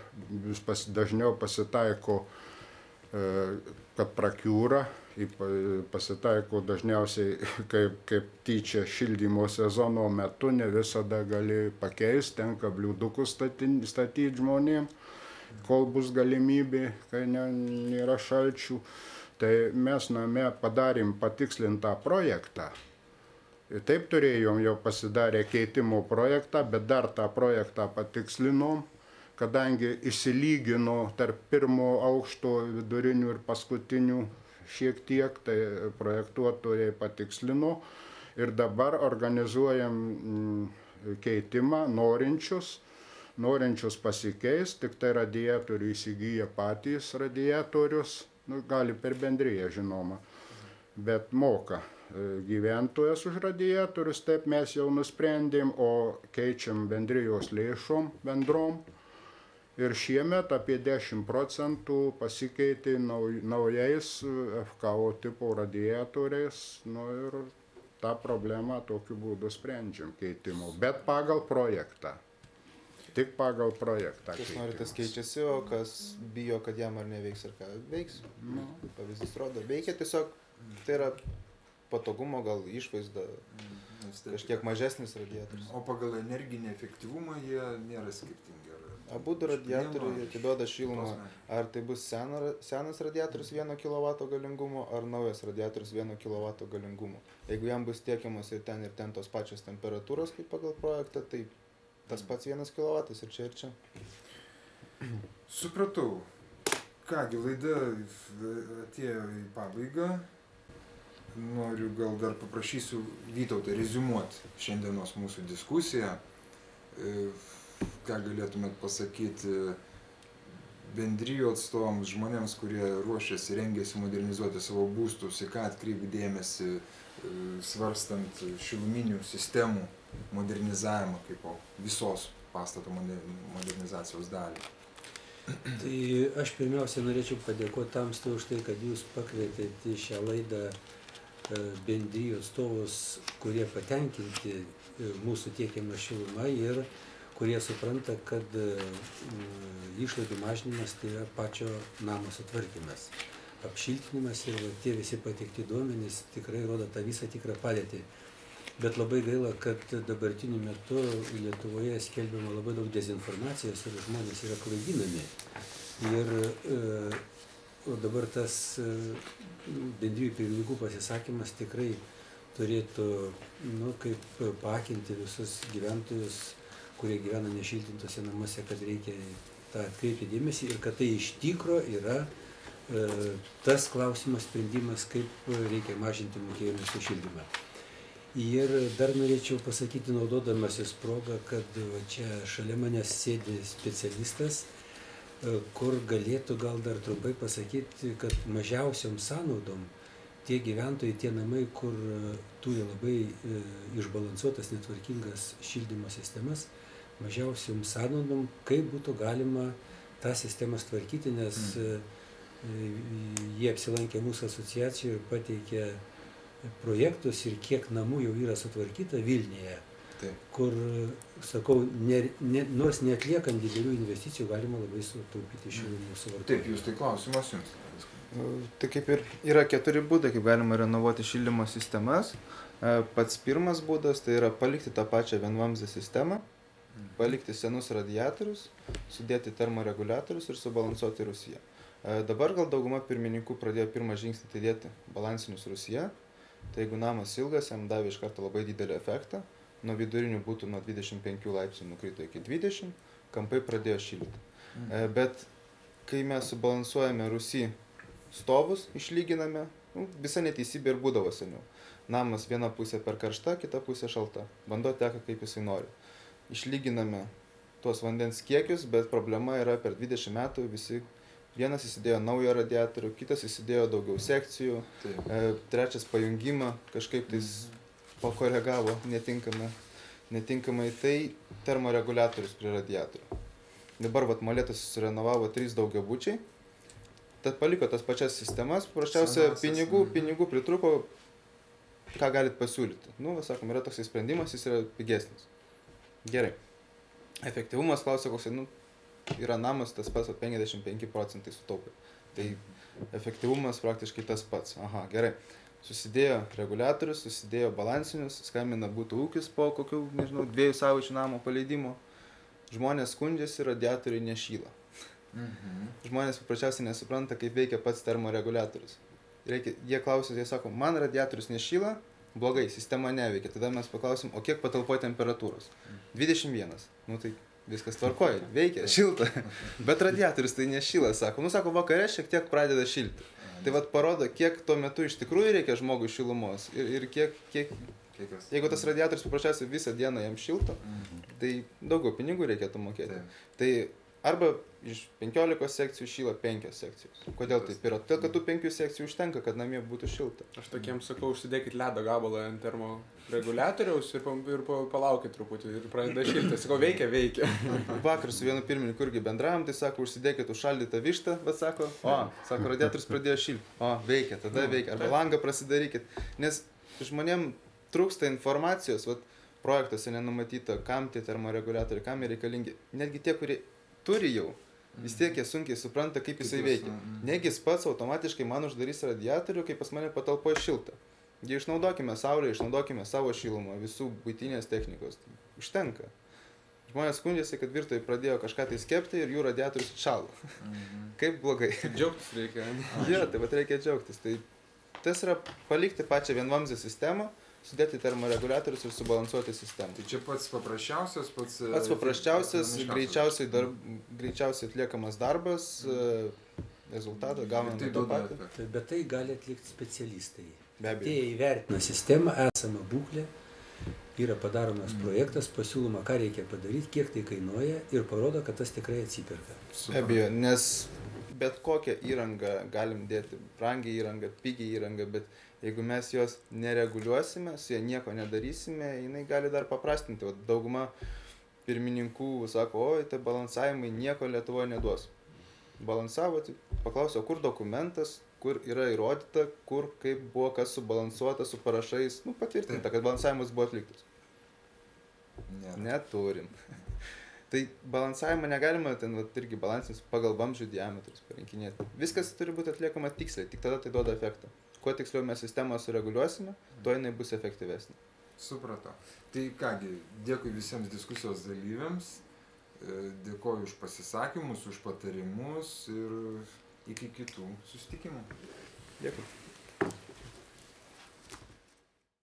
vis dažniau pasitaiko, kad prakiūra, pasitaiko dažniausiai kaip tyčia šildymo sezono metu, ne visada gali pakeisti, tenka bliūdukus statyti žmonėm, kol bus galimybė, kai nėra šalčių. Tai mes name padarėm patikslintą projektą. Ir taip turėjom jau pasidarę keitimo projektą, bet dar tą projektą patikslinom, kadangi išsilygino tarp pirmo aukšto, vidurinių ir paskutinių šiek tiek, tai projektuotojai patikslino ir dabar organizuojam keitimą norinčius pasikeis, tik tai radiatorių įsigyja patys radiatorius, gali per bendriją žinoma, bet moka gyventojas už radiatorius, taip mes jau nusprendėm, o keičiam bendrijos lėšom bendrom. Ir šiemet apie 10% pasikeitė naujais FKO tipo radiatoriais, ir tą problemą tokiu būdu sprendžiam keitimo, bet pagal projektą. Tik pagal projektą. Kas nori, tas keičiasi, o kas bijo, kad jam ar neveiks ir ką veiks. Pavyzdys rodo, veikia tiesiog, tai yra patogumo, gal išvaizda, kažkiek mažesnis radiatorius. O pagal energinį efektyvumą jie nėra skirtingi. Abu radiatoriai atiduoda šilumą, ar tai bus senas radiatorius 1 kW galingumo, ar naujas radiatorius 1 kW galingumo. Jeigu jam bus tiekiamas ir ten tos pačios temperatūros kaip pagal projektą, tai tas pats 1 kW ir čia. Supratau. Kągi, laida atėjo į pabaigą. noriu gal dar paprašysiu Vytautą reziumuoti šiandienos mūsų diskusiją. Ką galėtumėt pasakyti bendrijų atstovams, žmonėms, kurie ruošiasi, rengiasi modernizuoti savo būstus, į ką atkreipti dėmesį, svarstant šiluminių sistemų modernizavimą kaip visos pastato modernizacijos dalį. Tai aš pirmiausia norėčiau padėkoti Tamstui už tai, kad jūs pakvietėte į šią laidą bendrijų atstovus, kurie patenkinti mūsų tiekiamą šilumą ir kurie supranta, kad išlaidų mažinimas tai yra pačio namo sutvarkymas. Apšiltinimas ir tie visi pateikti duomenys tikrai rodo tą visą tikrą padėtį. Bet labai gaila, kad dabartiniu metu Lietuvoje skelbiama labai daug dezinformacijos ir žmonės yra klaidinami. Ir dabar tas bendrijų pirmininkų pasisakymas tikrai turėtų kaip paakinti visus gyventojus, kurie gyvena nešiltintose namuose, kad reikia tą atkreipti dėmesį ir kad tai iš tikro yra tas klausimas sprendimas, kaip reikia mažinti mokėjimus už šildymą. Ir dar norėčiau pasakyti, naudodamasis progą, kad čia šalia manęs sėdi specialistas, kur galėtų gal dar trumpai pasakyti, kad mažiausiom sąnaudom tie gyventojai, tie namai, kur turi labai išbalansuotas, netvarkingas šildymo sistemas, mažiausiom sąnaudom, kaip būtų galima tą sistemą tvarkyti, nes jie apsilankė mūsų asociacijoje ir pateikė projektus ir kiek namų jau yra sutvarkyta Vilniuje, kur, sakau, nors neatliekant didelių investicijų galima labai sutaupyti šilumų suvartojimą. Taip, jūs tai klausimas jums. Tai kaip ir yra 4 būdai, kaip galima renovuoti šildymo sistemas. Pats pirmas būdas tai yra palikti tą pačią vienvamzdę sistemą, palikti senus radiatorius, sudėti termoreguliatorius ir subalansuoti rūsyje. Dabar gal dauguma pirmininkų pradėjo pirmą žingsnį tai dėti balansinius rūsyje. Tai jeigu namas ilgas, jam davė iš karto labai didelį efektą, nuo vidurinių būtų nuo 25 laipsnių nukrito iki 20, kampai pradėjo šilti. Bet kai mes subalansuojame rūsy stovus, išlyginame, visa neteisybė ir būdavo seniau. Namas viena pusė per karšta, kita pusė šalta. Vanduo teka kaip jisai nori. Išlyginame tuos vandens kiekius, bet problema yra per 20 metų visi. Vienas įsidėjo naują radiatorių, kitas įsidėjo daugiau sekcijų, trečias pajungimą kažkaip tais pakoregavo netinkamai, tai termoreguliatorius prie radiatorių. Dabar Molėtuose surenovavo 3 daugiabučiai, tad paliko tas pačias sistemas, paprasčiausia pinigų pritruko, ką galit pasiūlyti. Sakom, yra toks sprendimas, jis yra pigesnis. Gerai. Efektyvumas klausia, koks yra namas, tas pats 55% sutaupė. Tai efektyvumas praktiškai tas pats. Aha, gerai. Susidėjo reguliatorius, susidėjo balansinius, skambina būtų ūkis po kokių, 2 savaičių namo paleidimo. Žmonės skundžiasi, radiatoriai nešyla. Žmonės paprasčiausiai nesupranta, kaip veikia pats termoreguliatorius. Jie klausia, jie sako, man radiatorius nešyla, blogai, sistema neveikia. Tada mes paklausim, o kiek patalpoje temperatūros? 21. Tai viskas tvarkoja, veikia, šilta, bet radiatorius tai nešyla, sako. Sako, vakare šiek tiek pradeda šilti. Tai parodo, kiek tuo metu iš tikrųjų reikia žmogui šilumos ir kiek jeigu tas radiatorius paprasčiausiai visą dieną jam šilto, tai daugiau pinigų reikėtų mokėti. Tai arba iš 15 sekcijų šyla 5 sekcijos. Kodėl taip yra? Todėl, kad tų 5 sekcijų užtenka, kad namie būtų šilta. Aš tokiems sakau, užsidėkit ledo gabalą ant termoreguliatoriaus ir palaukit truputį ir pradeda šilti. Sakau, veikia. Vakar su vienu pirmininku irgi bendravom, tai sako, užsidėkit užšaldytą vištą, bet sako, radiatorius pradėjo šilti. Veikia, tada veikia. Arba langą prasidarykit. Nes žmonėm trūksta informacijos, projektuose nenumatyta, kam tie termoreguliatoriai, kam jie reikalingi. Netgi tie, kurie turi jau, vis tiek jie sunkiai supranta, kaip jisai veikia. Negi jis pats automatiškai man uždarys radiatorių, kai pas mane patalpoje šilta. Jei išnaudokime saulę, išnaudokime savo šilumą, visų buitinės technikos. Užtenka. Žmonės skundžiasi, kad virtojai pradėjo kažką tai skepti ir jų radiatorius šalo. Kaip blogai. Džiaugtis reikia. Tai reikia džiaugtis. Tai tas yra palikti pačią vienvamzdę sistemą, sudėti termoreguliatorius ir subalansuoti sistemą. Tai čia pats paprasčiausias, greičiausiai atliekamas darbas, rezultatą gaunant tą patį. Bet tai gali atlikti specialistai. Be abejo. Tie įvertina sistemą, esamą būklę, yra padaromas projektas, pasiūloma, ką reikia padaryti, kiek tai kainuoja ir parodo, kad tas tikrai atsiperka. Be abejo, nes bet kokią įrangą galim dėti, brangią įrangą, pigią įrangą, bet jeigu mes jos nereguliuosime, su ja nieko nedarysime, jinai gali dar paprastinti. O dauguma pirmininkų sako, oi, tai balansavimai nieko Lietuvoje neduos. Balansavo, tai paklausiau, kur dokumentas, kur yra įrodyta, kur kaip buvo, kas subalansuota, su parašais, patvirtinta, kad balansavimas buvo atliktas. Neturim. Tai balansavimą negalima, ten irgi balansinis pagal vamzdžių diametrus parinkinėti. Viskas turi būti atliekama tiksliai, tik tada tai duoda efektą. Kuo tiksliau mes sistemą sureguliuosime, tuo jinai bus efektyvesnė. Supratau. Tai kągi, dėkui visiems diskusijos dalyviams, dėkoju už pasisakymus, už patarimus ir iki kitų susitikimų. Dėkui.